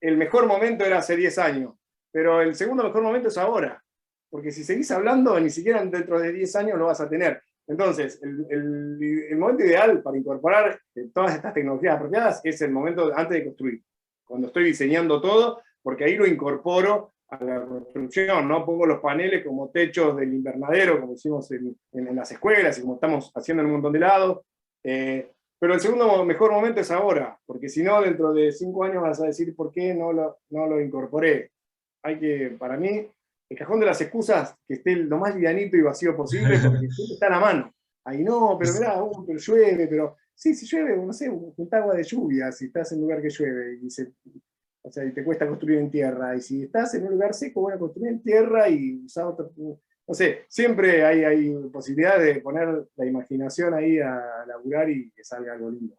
el mejor momento era hace 10 años, pero el segundo mejor momento es ahora, porque si seguís hablando, ni siquiera dentro de 10 años lo vas a tener. Entonces, el momento ideal para incorporar todas estas tecnologías apropiadas es el momento antes de construir, cuando estoy diseñando todo, porque ahí lo incorporo a la construcción, ¿no? Pongo los paneles como techos del invernadero, como hicimos en las escuelas y como estamos haciendo en un montón de lados. Pero el segundo mejor momento es ahora, porque si no, dentro de 5 años vas a decir por qué no lo incorporé. Hay que, para mí, el cajón de las excusas, que esté lo más livianito y vacío posible, porque siempre está a la mano. Ahí no, pero mirá, pero llueve, pero sí, si llueve, no sé, un agua de lluvia, si estás en un lugar que llueve, o sea, y te cuesta construir en tierra, y si estás en un lugar seco, bueno, construir en tierra y usar otro, no sé, siempre hay posibilidades de poner la imaginación ahí a laburar y que salga algo lindo.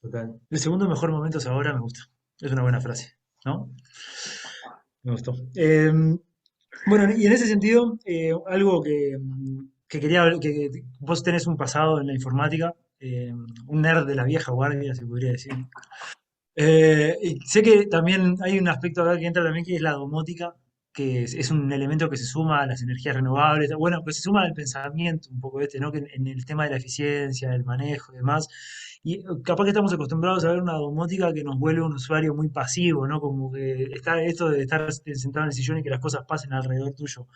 Total. El segundo mejor momento es ahora, me gusta. Es una buena frase, ¿no? Me gustó. Bueno, y en ese sentido, algo que quería ver, que vos tenés un pasado en la informática, un nerd de la vieja guardia, se podría decir. Y sé que también hay un aspecto acá que entra también, que es la domótica, que es un elemento que se suma a las energías renovables, bueno, pues se suma al pensamiento un poco este, ¿no? Que en el tema de la eficiencia, el manejo y demás. Y capaz que estamos acostumbrados a ver una domótica que nos vuelve un usuario muy pasivo, ¿no? Como que está esto de estar sentado en el sillón y que las cosas pasen alrededor tuyo.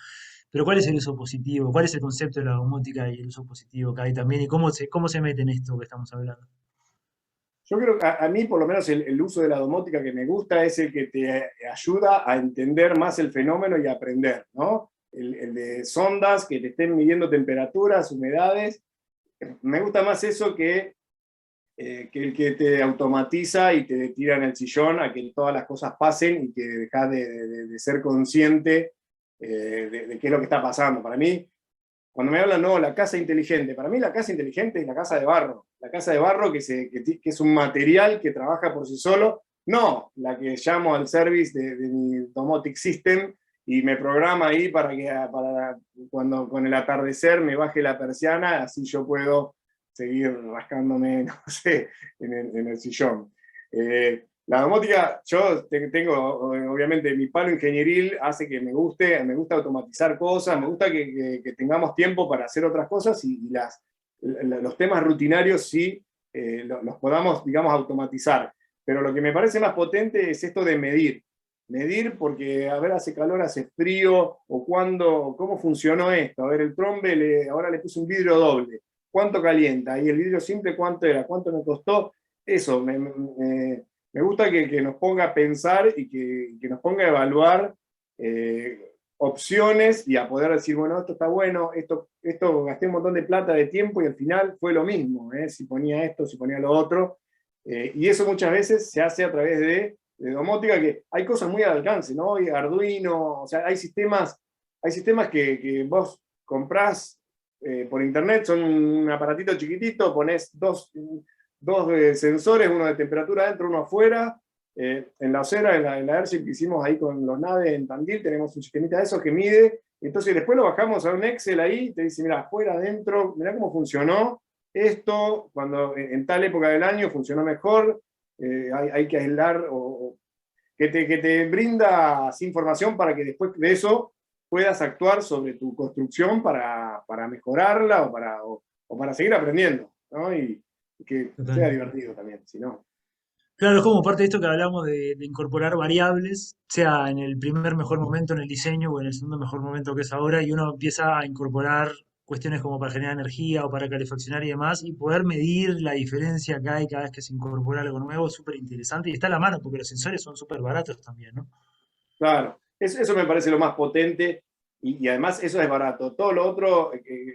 pero ¿cuál es el uso positivo? ¿Cuál es el concepto de la domótica y el uso positivo que hay también? ¿Y cómo se mete en esto que estamos hablando? Yo creo que a mí, por lo menos, el uso de la domótica que me gusta es el que te ayuda a entender más el fenómeno y a aprender, ¿no? El de sondas que te estén midiendo temperaturas, humedades. Me gusta más eso que el que te automatiza y te tira en el sillón a que todas las cosas pasen y que dejas de ser consciente de qué es lo que está pasando. Para mí, cuando me hablan, no, la casa inteligente, para mí la casa inteligente es la casa de barro. La casa de barro que es un material que trabaja por sí solo, no la que llamo al service de mi Domotic System y me programa ahí para cuando con el atardecer me baje la persiana, así yo puedo seguir rascándome, no sé, en el sillón. La domótica, yo tengo, obviamente, mi palo ingenieril hace que me gusta automatizar cosas, me gusta que tengamos tiempo para hacer otras cosas y los temas rutinarios sí los podamos, digamos, automatizar. Pero lo que me parece más potente es esto de medir. Medir porque, a ver, hace calor, hace frío, o cuándo, cómo funcionó esto. A ver, el trombe, ahora le puse un vidrio doble. ¿Cuánto calienta? Y el vidrio simple, ¿cuánto era? ¿Cuánto me costó? Eso, me gusta que nos ponga a pensar y que nos ponga a evaluar opciones y a poder decir, bueno, esto está bueno, esto gasté un montón de plata, de tiempo y al final fue lo mismo, si ponía esto, si ponía lo otro. Y eso muchas veces se hace a través de domótica, que hay cosas muy al alcance, ¿no? Y Arduino, o sea, hay sistemas que vos comprás por internet, son un aparatito chiquitito, ponés dos sensores, uno de temperatura adentro, uno afuera. En la Osera, en la Airship que hicimos ahí con los naves en Tandil, tenemos un sistemita de esos que mide, entonces después lo bajamos a un Excel ahí, y te dice, mira, afuera, adentro, mira cómo funcionó esto, cuando en tal época del año funcionó mejor, hay que aislar, que te brinda así información para que después de eso puedas actuar sobre tu construcción para mejorarla o para seguir aprendiendo, ¿no? Y que sea Total. divertido también, si no. Claro, es como parte de esto que hablamos de incorporar variables, sea en el primer mejor momento en el diseño o en el segundo mejor momento que es ahora, y uno empieza a incorporar cuestiones como para generar energía o para calefaccionar y demás, y poder medir la diferencia que hay cada vez que se incorpora algo nuevo, es súper interesante y está a la mano porque los sensores son súper baratos también, ¿no? Claro, eso me parece lo más potente y además eso es barato. Todo lo otro,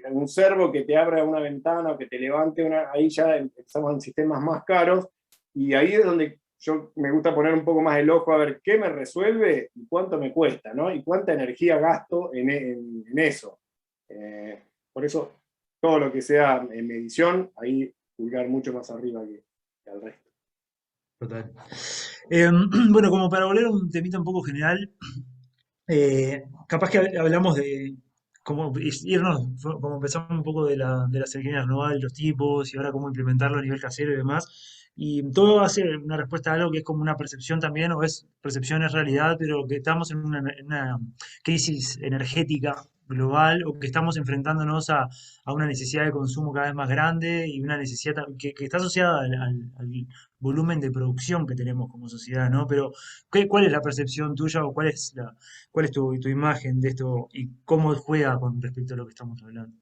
un servo que te abra una ventana o que te levante una, ahí ya empezamos en sistemas más caros y ahí es donde yo me gusta poner un poco más el ojo a ver qué me resuelve y cuánto me cuesta, ¿no? Y cuánta energía gasto en eso. Eh, por eso, todo lo que sea en medición, ahí pulgar mucho más arriba que al resto. Total. Eh, bueno, como para volver a un temita un poco general, capaz que hablamos de cómo irnos, como empezamos un poco de las energías renovables, los tipos y ahora cómo implementarlo a nivel casero y demás. Y todo hace una respuesta a algo que es como una percepción también, o es percepción, es realidad, pero que estamos en una crisis energética global o que estamos enfrentándonos a una necesidad de consumo cada vez más grande y una necesidad que está asociada al volumen de producción que tenemos como sociedad, ¿no? Pero, ¿cuál es la percepción tuya o cuál es tu imagen de esto y cómo juega con respecto a lo que estamos hablando?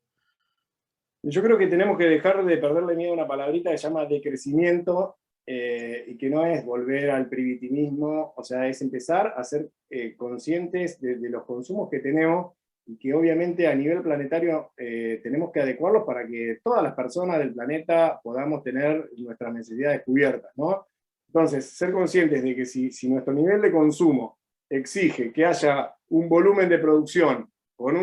Yo creo que tenemos que dejar de perderle miedo a una palabrita que se llama decrecimiento y que no es volver al primitivismo, o sea, es empezar a ser conscientes de los consumos que tenemos y que obviamente a nivel planetario tenemos que adecuarlos para que todas las personas del planeta podamos tener nuestras necesidades cubiertas, ¿no? Entonces, ser conscientes de que si nuestro nivel de consumo exige que haya un volumen de producción con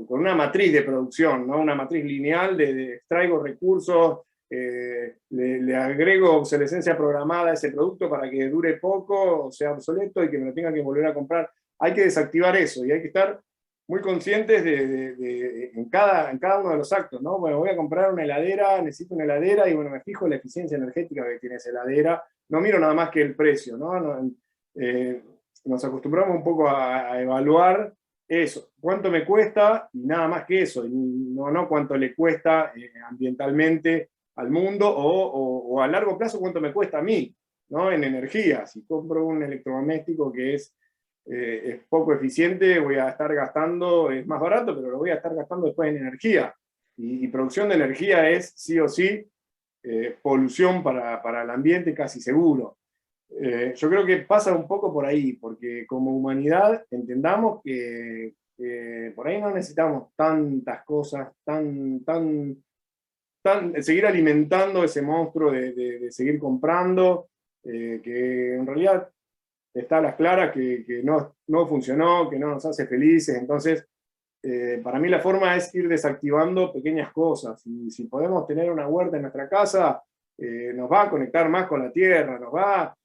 una matriz de producción, ¿no? Una matriz lineal de extraigo recursos, le agrego obsolescencia programada a ese producto para que dure poco, o sea obsoleto y que me lo tenga que volver a comprar. Hay que desactivar eso y hay que estar muy conscientes en cada uno de los actos, ¿no? Bueno, voy a comprar una heladera, necesito una heladera y bueno, me fijo en la eficiencia energética que tiene esa heladera, no miro nada más que el precio, ¿no? Eh, nos acostumbramos un poco a evaluar eso, cuánto me cuesta y nada más que eso, y no cuánto le cuesta ambientalmente al mundo o a largo plazo cuánto me cuesta a mí, ¿no? En energía, si compro un electrodoméstico que es es poco eficiente, voy a estar gastando, es más barato, pero lo voy a estar gastando después en energía. Y producción de energía es sí o sí polución para el ambiente casi seguro. Yo creo que pasa un poco por ahí, porque como humanidad entendamos que por ahí no necesitamos tantas cosas, seguir alimentando ese monstruo de seguir comprando, que en realidad está a las claras que no funcionó, que no nos hace felices. Entonces, para mí la forma es ir desactivando pequeñas cosas. Y si podemos tener una huerta en nuestra casa, nos va a conectar más con la tierra, nos va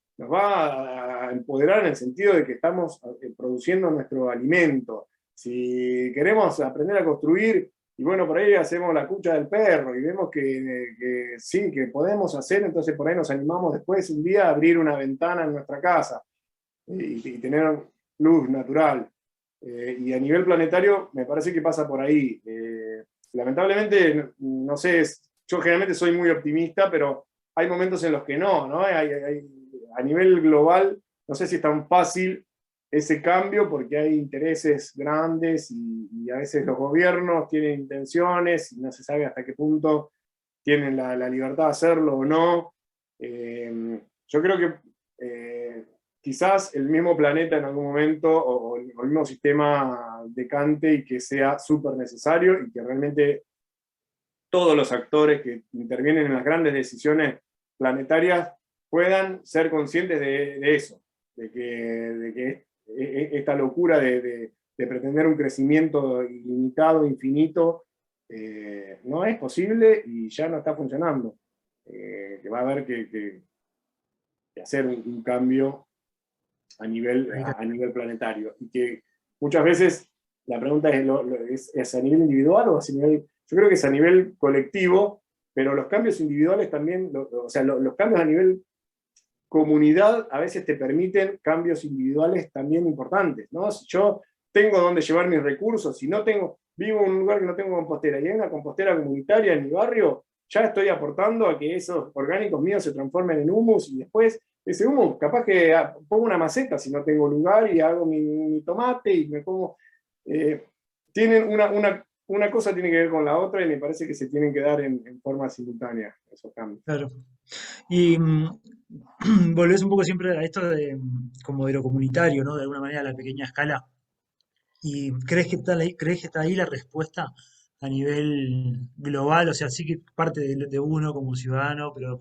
a empoderar en el sentido de que estamos produciendo nuestro alimento. Si queremos aprender a construir, y bueno, por ahí hacemos la cucha del perro y vemos que sí, que podemos hacer, entonces por ahí nos animamos después un día a abrir una ventana en nuestra casa y tener luz natural. Y a nivel planetario me parece que pasa por ahí. Lamentablemente, no sé, yo generalmente soy muy optimista, pero hay momentos en los que no. A nivel global, no sé si es tan fácil ese cambio porque hay intereses grandes y a veces los gobiernos tienen intenciones y no se sabe hasta qué punto tienen la libertad de hacerlo o no. Yo creo que quizás el mismo planeta en algún momento o el mismo sistema decante y que sea súper necesario y que realmente todos los actores que intervienen en las grandes decisiones planetarias puedan ser conscientes de eso, de que esta locura de pretender un crecimiento ilimitado, infinito, no es posible y ya no está funcionando. Que va a haber que hacer un cambio a nivel planetario. Y que muchas veces la pregunta es a nivel individual o a nivel, yo creo que es a nivel colectivo, pero los cambios individuales también, o sea, los cambios a nivel comunidad a veces te permiten cambios individuales también importantes, ¿no? Si yo tengo dónde llevar mis recursos, si no tengo, vivo en un lugar que no tengo compostera y hay una compostera comunitaria en mi barrio, ya estoy aportando a que esos orgánicos míos se transformen en humus y después ese humus, capaz que pongo una maceta si no tengo lugar y hago mi tomate y me pongo... Eh, tienen una cosa tiene que ver con la otra y me parece que se tienen que dar en forma simultánea esos cambios. Claro. Y volvés un poco siempre a esto de como de lo comunitario, ¿no? De alguna manera a la pequeña escala. ¿Y crees que está ahí la respuesta a nivel global? O sea, sí que parte de uno como ciudadano, pero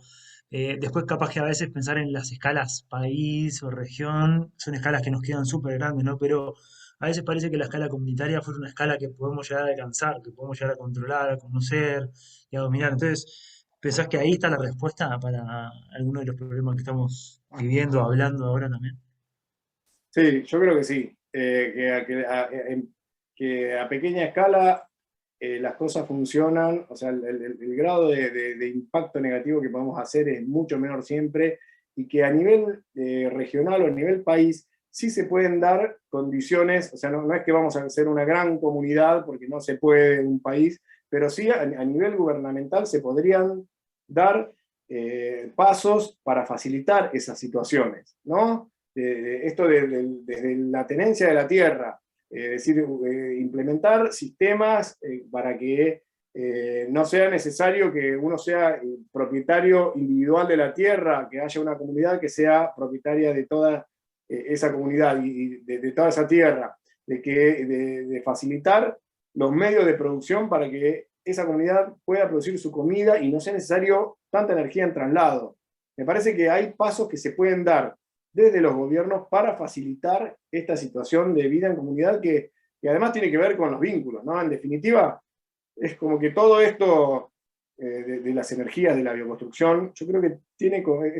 después capaz que a veces pensar en las escalas país o región, son escalas que nos quedan súper grandes, ¿no? Pero a veces parece que la escala comunitaria fue una escala que podemos llegar a alcanzar, que podemos llegar a controlar, a conocer y a dominar. Entonces, ¿pensás que ahí está la respuesta para algunos de los problemas que estamos viviendo, hablando ahora también? Sí, yo creo que sí. Que a pequeña escala las cosas funcionan, o sea, el grado de impacto negativo que podemos hacer es mucho menor siempre, y que a nivel regional o a nivel país sí se pueden dar condiciones, o sea, no es que vamos a ser una gran comunidad, porque no se puede en un país, pero sí a nivel gubernamental se podrían dar pasos para facilitar esas situaciones, ¿no? Esto desde la tenencia de la tierra, es decir, implementar sistemas para que no sea necesario que uno sea propietario individual de la tierra, que haya una comunidad que sea propietaria de toda esa comunidad y de toda esa tierra, de facilitar los medios de producción para que esa comunidad pueda producir su comida y no sea necesario tanta energía en traslado. Me parece que hay pasos que se pueden dar desde los gobiernos para facilitar esta situación de vida en comunidad que además tiene que ver con los vínculos, ¿no? En definitiva, es como que todo esto de las energías de la bioconstrucción, yo creo que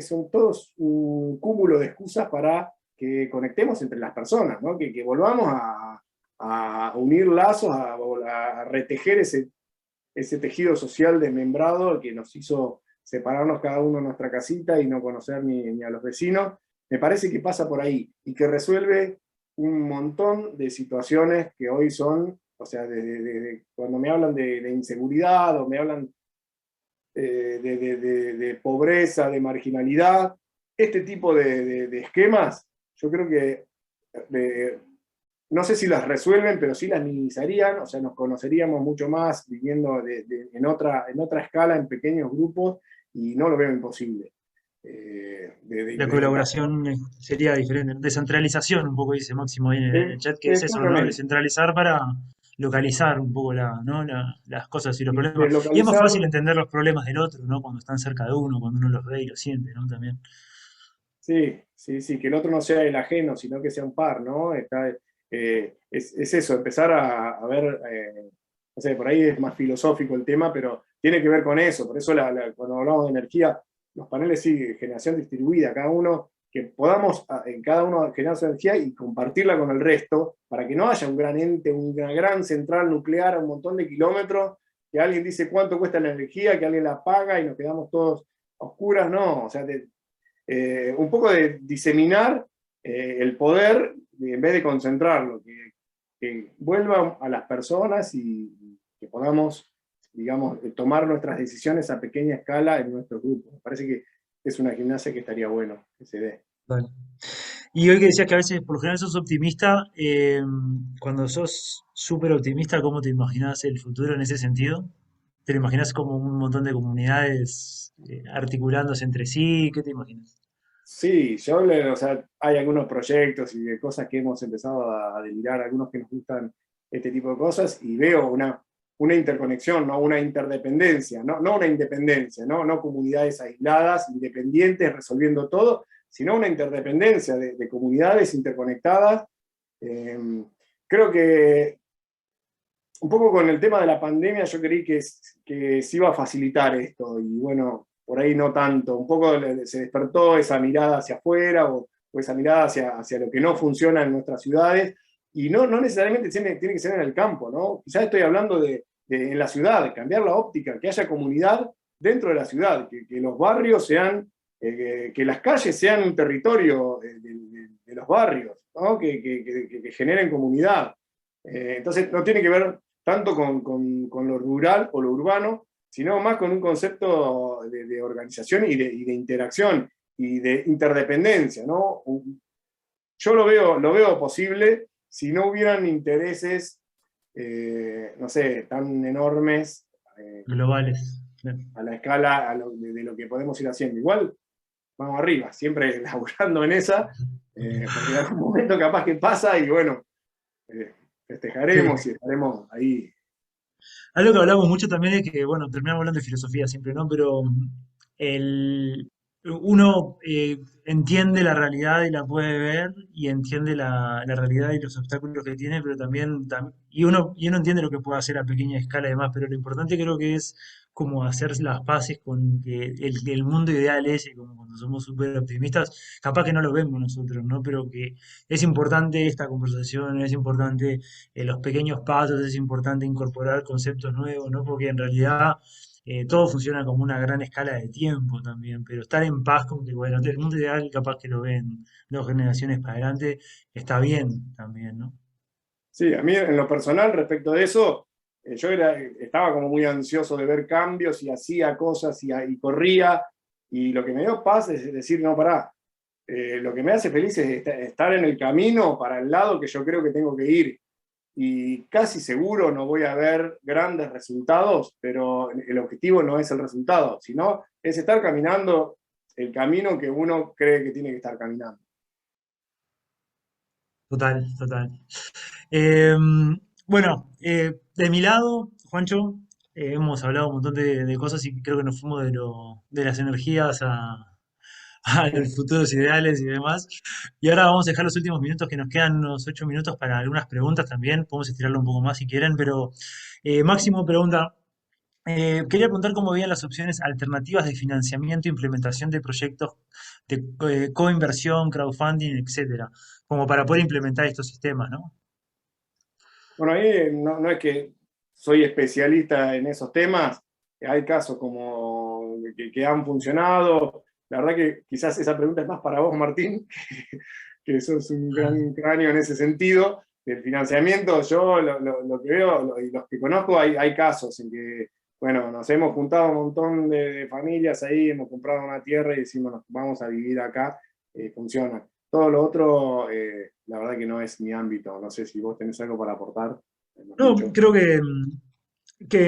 son todos un cúmulo de excusas para que conectemos entre las personas, ¿no? Que volvamos a unir lazos, a retejer ese tejido social desmembrado que nos hizo separarnos cada uno en nuestra casita y no conocer ni a los vecinos. Me parece que pasa por ahí y que resuelve un montón de situaciones que hoy son, o sea, cuando me hablan de inseguridad o me hablan de pobreza, de marginalidad, este tipo de esquemas, yo creo que no sé si las resuelven, pero sí las minimizarían, o sea, nos conoceríamos mucho más viviendo en otra escala, en pequeños grupos, y no lo veo imposible de La implementar. colaboración sería diferente. Descentralización, un poco dice Máximo ahí en el chat, que es eso, ¿no? Exactamente. Descentralizar para localizar un poco ¿no? Las cosas y los problemas. Y es más Deslocalizar. fácil entender los problemas del otro, ¿no? Cuando están cerca de uno, cuando uno los ve y los siente, ¿no? También. Sí, sí, sí, que el otro no sea el ajeno, sino que sea un par, ¿no? Es eso, empezar a ver, no sé, por ahí es más filosófico el tema, pero tiene que ver con eso. Por eso cuando hablamos de energía, los paneles sí, generación distribuida, cada uno, que podamos en cada uno generar su energía y compartirla con el resto, para que no haya un gran ente, una gran central nuclear a un montón de kilómetros, que alguien dice cuánto cuesta la energía, que alguien la paga y nos quedamos todos a oscuras, no, o sea, un poco de diseminar el poder en vez de concentrarlo, que vuelva a las personas y que podamos, digamos, tomar nuestras decisiones a pequeña escala en nuestro grupo. Me parece que es una gimnasia que estaría bueno que se dé. Vale. Y hoy que decías que a veces por lo general sos optimista, cuando sos súper optimista, ¿cómo te imaginas el futuro en ese sentido? ¿Te lo imaginas como un montón de comunidades articulándose entre sí? ¿Qué te imaginas? Sí, o sea, hay algunos proyectos y de cosas que hemos empezado a delirar, algunos que nos gustan este tipo de cosas, y veo una interconexión, ¿no? Una interdependencia, no una independencia, no comunidades aisladas, independientes, resolviendo todo, sino una interdependencia de comunidades interconectadas. Eh, Creo que un poco con el tema de la pandemia yo creí que se iba a facilitar esto, y bueno, por ahí no tanto. Un poco se despertó esa mirada hacia afuera o esa mirada hacia lo que no funciona en nuestras ciudades, y no necesariamente tiene que ser en el campo, ¿no? Quizás estoy hablando en la ciudad, cambiar la óptica, que haya comunidad dentro de la ciudad, que los barrios sean, que las calles sean un territorio de los barrios, ¿no? Que generen comunidad. Entonces no tiene que ver tanto con lo rural o lo urbano, sino más con un concepto de organización y de interacción y de interdependencia, ¿no? Yo lo veo posible si no hubieran intereses, no sé, tan enormes Globales. Claro. a la escala de lo que podemos ir haciendo. Igual, vamos arriba, siempre laburando en esa, porque en algún momento capaz que pasa y bueno, eh, Sí. festejaremos y estaremos ahí. Algo que hablamos mucho también es que, bueno, terminamos hablando de filosofía siempre, ¿no? Pero uno entiende la realidad y la puede ver y entiende la realidad y los obstáculos que tiene, pero también, y uno entiende lo que puede hacer a pequeña escala y demás, pero lo importante creo que es como hacer las paces con que el mundo ideal es, y como cuando somos súper optimistas, capaz que no lo vemos nosotros, ¿no? Pero que es importante esta conversación, es importante los pequeños pasos, es importante incorporar conceptos nuevos, ¿no? Porque en realidad todo funciona como una gran escala de tiempo también, pero estar en paz con que, bueno, el mundo ideal capaz que lo ven 2 generaciones para adelante, está bien también, ¿no? Sí, a mí en lo personal respecto de eso, estaba como muy ansioso de ver cambios y hacía cosas y corría, y lo que me dio paz es decir, no, pará, lo que me hace feliz es estar en el camino para el lado que yo creo que tengo que ir, y casi seguro no voy a ver grandes resultados, pero el objetivo no es el resultado, sino es estar caminando el camino que uno cree que tiene que estar caminando. Total, total. Eh, bueno, de mi lado, Juancho, hemos hablado un montón de cosas y creo que nos fuimos de las energías a los futuros ideales y demás. Y ahora vamos a dejar los últimos minutos, que nos quedan unos 8 minutos para algunas preguntas también. Podemos estirarlo un poco más si quieren, pero Máximo pregunta, quería preguntar cómo veían las opciones alternativas de financiamiento e implementación de proyectos de coinversión, crowdfunding, etcétera, como para poder implementar estos sistemas, ¿no? Bueno, ahí no es que soy especialista en esos temas, hay casos como que han funcionado. La verdad que quizás esa pregunta es más para vos, Martín, que sos un gran cráneo en ese sentido. Del financiamiento, yo lo que veo y los que conozco, hay casos en que, bueno, nos hemos juntado un montón de familias ahí, hemos comprado una tierra y decimos, vamos a vivir acá, funciona. Todo lo otro, la verdad que no es mi ámbito. No sé si vos tenés algo para aportar en los No, nichos. creo que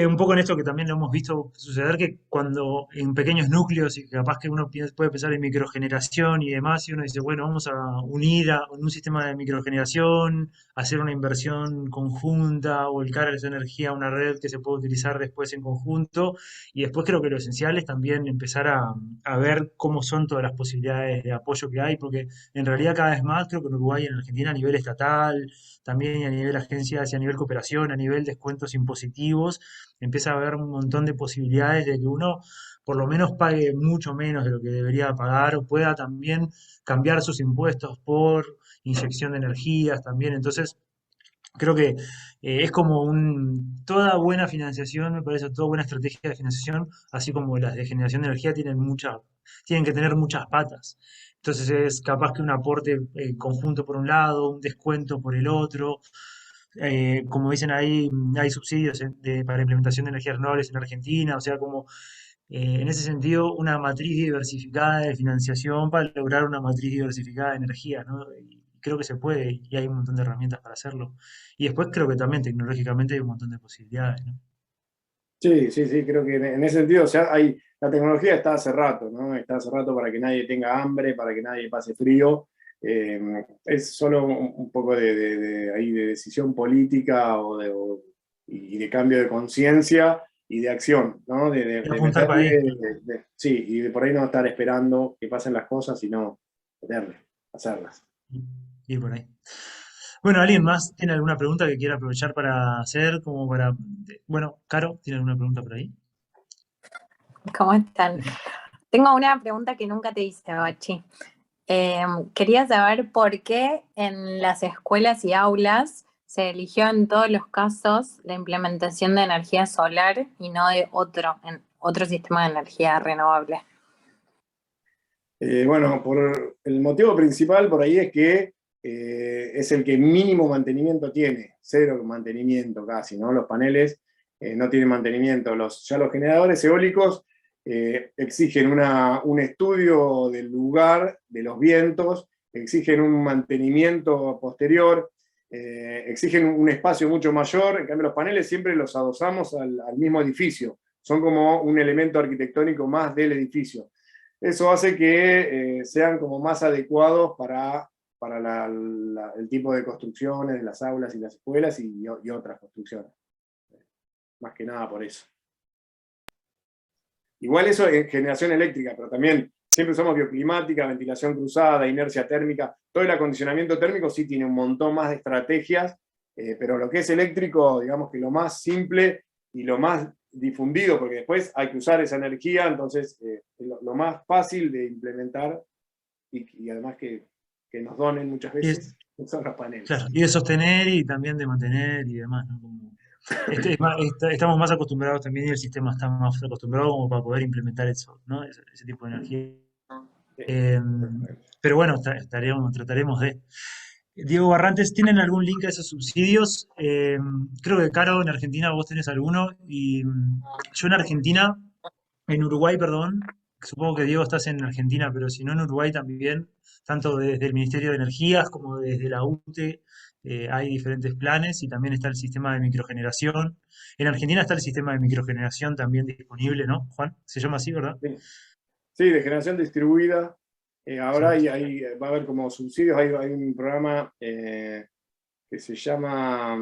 un poco en esto que también lo hemos visto suceder, que cuando en pequeños núcleos y que capaz que uno puede pensar en microgeneración y demás, y uno dice, bueno, vamos a unir a un sistema de microgeneración, hacer una inversión conjunta, volcar esa energía a una red que se puede utilizar después en conjunto, y después creo que lo esencial es también empezar a ver cómo son todas las posibilidades de apoyo que hay, porque en realidad cada vez más creo que en Uruguay y en Argentina a nivel estatal, también a nivel agencias y a nivel cooperación, a nivel descuentos impositivos, empieza a haber un montón de posibilidades de que uno por lo menos pague mucho menos de lo que debería pagar o pueda también cambiar sus impuestos por inyección de energías también. Entonces, creo que es como toda buena financiación, me parece, toda buena estrategia de financiación, así como las de generación de energía tienen que tener muchas patas. Entonces es capaz que un aporte conjunto por un lado, un descuento por el otro. Como dicen ahí, hay subsidios para implementación de energías renovables en Argentina, o sea, como en ese sentido, una matriz diversificada de financiación para lograr una matriz diversificada de energía, ¿no? Y creo que se puede y hay un montón de herramientas para hacerlo. Y después creo que también tecnológicamente hay un montón de posibilidades, ¿no? Sí, sí, sí, creo que en ese sentido, o sea, la tecnología está hace rato, ¿no? Está hace rato para que nadie tenga hambre, para que nadie pase frío. Es solo un poco ahí de decisión política y de cambio de conciencia y de acción, ¿no? Y De apuntar para meterle, ahí. sí, y de por ahí no estar esperando que pasen las cosas, sino meterle, hacerlas. Y por ahí. Bueno, ¿alguien más tiene alguna pregunta que quiera aprovechar para hacer? Como para. Bueno, Caro, ¿tiene alguna pregunta por ahí? ¿Cómo están? Tengo una pregunta que nunca te hice, Bachi. Quería saber por qué en las escuelas y aulas se eligió en todos los casos la implementación de energía solar y no de otro sistema de energía renovable. Bueno, por el motivo principal por ahí es que es el que mínimo mantenimiento tiene, cero mantenimiento casi, ¿no? Los paneles no tienen mantenimiento. Ya los generadores eólicos exigen un estudio del lugar, de los vientos, exigen un mantenimiento posterior, exigen un espacio mucho mayor. En cambio, los paneles siempre los adosamos al mismo edificio, son como un elemento arquitectónico más del edificio. Eso hace que sean como más adecuados para el tipo de construcciones de las aulas y las escuelas y otras construcciones. Más que nada por eso. Igual eso es generación eléctrica, pero también siempre usamos bioclimática, ventilación cruzada, inercia térmica. Todo el acondicionamiento térmico sí tiene un montón más de estrategias, pero lo que es eléctrico, digamos que lo más simple y lo más difundido, porque después hay que usar esa energía, entonces lo más fácil de implementar y además que nos donen muchas Y veces son los claro, paneles. y de sostener y también de mantener y demás, ¿no? Estamos más acostumbrados también y el sistema está más acostumbrado como para poder implementar eso, ¿no? Ese tipo de energía. Eh, pero bueno, trataremos de. Diego Barrantes, ¿tienen algún link a esos subsidios? Creo que Caro, en Argentina vos tenés alguno. Y yo en Argentina, en Uruguay, perdón, supongo que Diego estás en Argentina, pero si no en Uruguay también, tanto desde el Ministerio de Energías como desde la UTE, hay diferentes planes y también está el sistema de microgeneración. En Argentina está el sistema de microgeneración también disponible, ¿no, Juan? Se llama así, ¿verdad? Sí, sí, de generación distribuida. Ahora Exacto. va a haber como subsidios, hay un programa que se llama,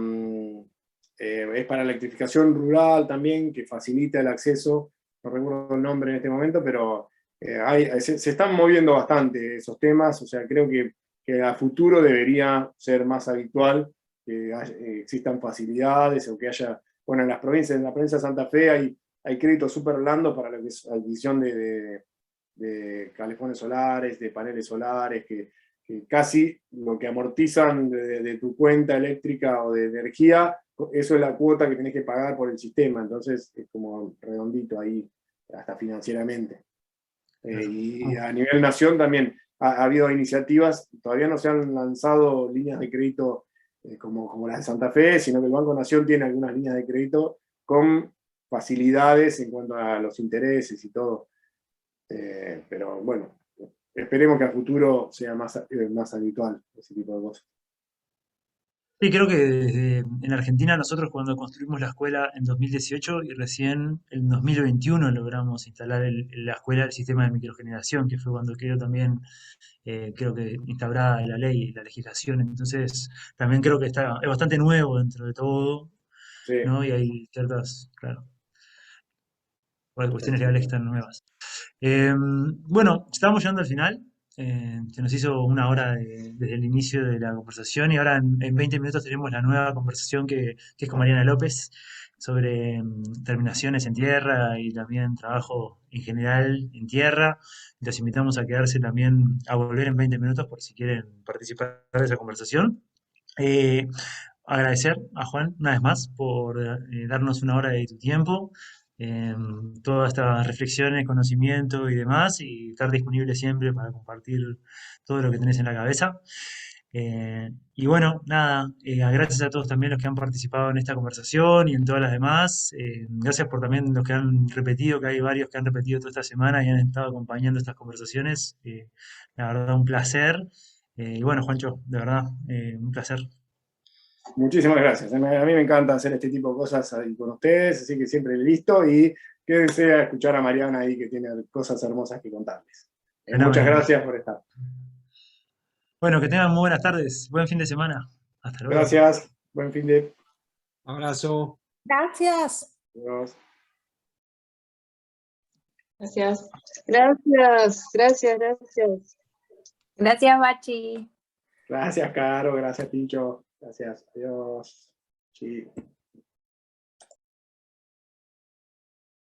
es para electrificación rural también, que facilita el acceso, no recuerdo el nombre en este momento, pero se están moviendo bastante esos temas, o sea, creo que a futuro debería ser más habitual que existan facilidades o que haya, bueno, en la provincia de Santa Fe hay créditos súper blandos para lo que es adquisición de calefones solares, de paneles solares, que casi lo que amortizan de tu cuenta eléctrica o de energía, eso es la cuota que tenés que pagar por el sistema, entonces es como redondito ahí, hasta financieramente. Claro. Y a nivel nación también ha habido iniciativas, todavía no se han lanzado líneas de crédito como las de Santa Fe, sino que el Banco Nación tiene algunas líneas de crédito con facilidades en cuanto a los intereses y todo. Pero bueno, esperemos que a futuro sea más habitual ese tipo de cosas. Sí, creo que en Argentina nosotros cuando construimos la escuela en 2018 y recién en 2021 logramos instalar en la escuela el sistema de microgeneración, que fue cuando quedó también, creo que instaurada la ley y la legislación. Entonces, también creo que es bastante nuevo dentro de todo, Sí, ¿no? Y hay ciertas, claro, cuestiones legales que exacto. están nuevas. Bueno, estamos llegando al final. Se nos hizo una hora desde el inicio de la conversación y ahora en 20 minutos tenemos la nueva conversación que es con Mariana López sobre terminaciones en tierra y también trabajo en general en tierra. Los invitamos a quedarse también, a volver en 20 minutos por si quieren participar de esa conversación. Eh, Agradecer a Juan una vez más por darnos una hora de tu tiempo, todas estas reflexiones, conocimiento y demás, y estar disponible siempre para compartir todo lo que tenés en la cabeza. Y bueno, nada, gracias a todos también los que han participado en esta conversación y en todas las demás. Gracias por también los que han repetido, que hay varios que han repetido toda esta semana y han estado acompañando estas conversaciones. La verdad, un placer. Y bueno, Juancho, de verdad, un placer. Muchísimas gracias. A mí me encanta hacer este tipo de cosas ahí con ustedes, así que siempre listo y quédense a escuchar a Mariana ahí que tiene cosas hermosas que contarles. Muchas Fenómeno. gracias por estar. Bueno, que tengan muy buenas tardes, buen fin de semana. Hasta luego. Gracias, buen fin de... Abrazo. Gracias. Adiós. Gracias. Gracias, gracias, gracias. Gracias, Bachi. Gracias, Caro, gracias, Pincho. Gracias, adiós. Sí.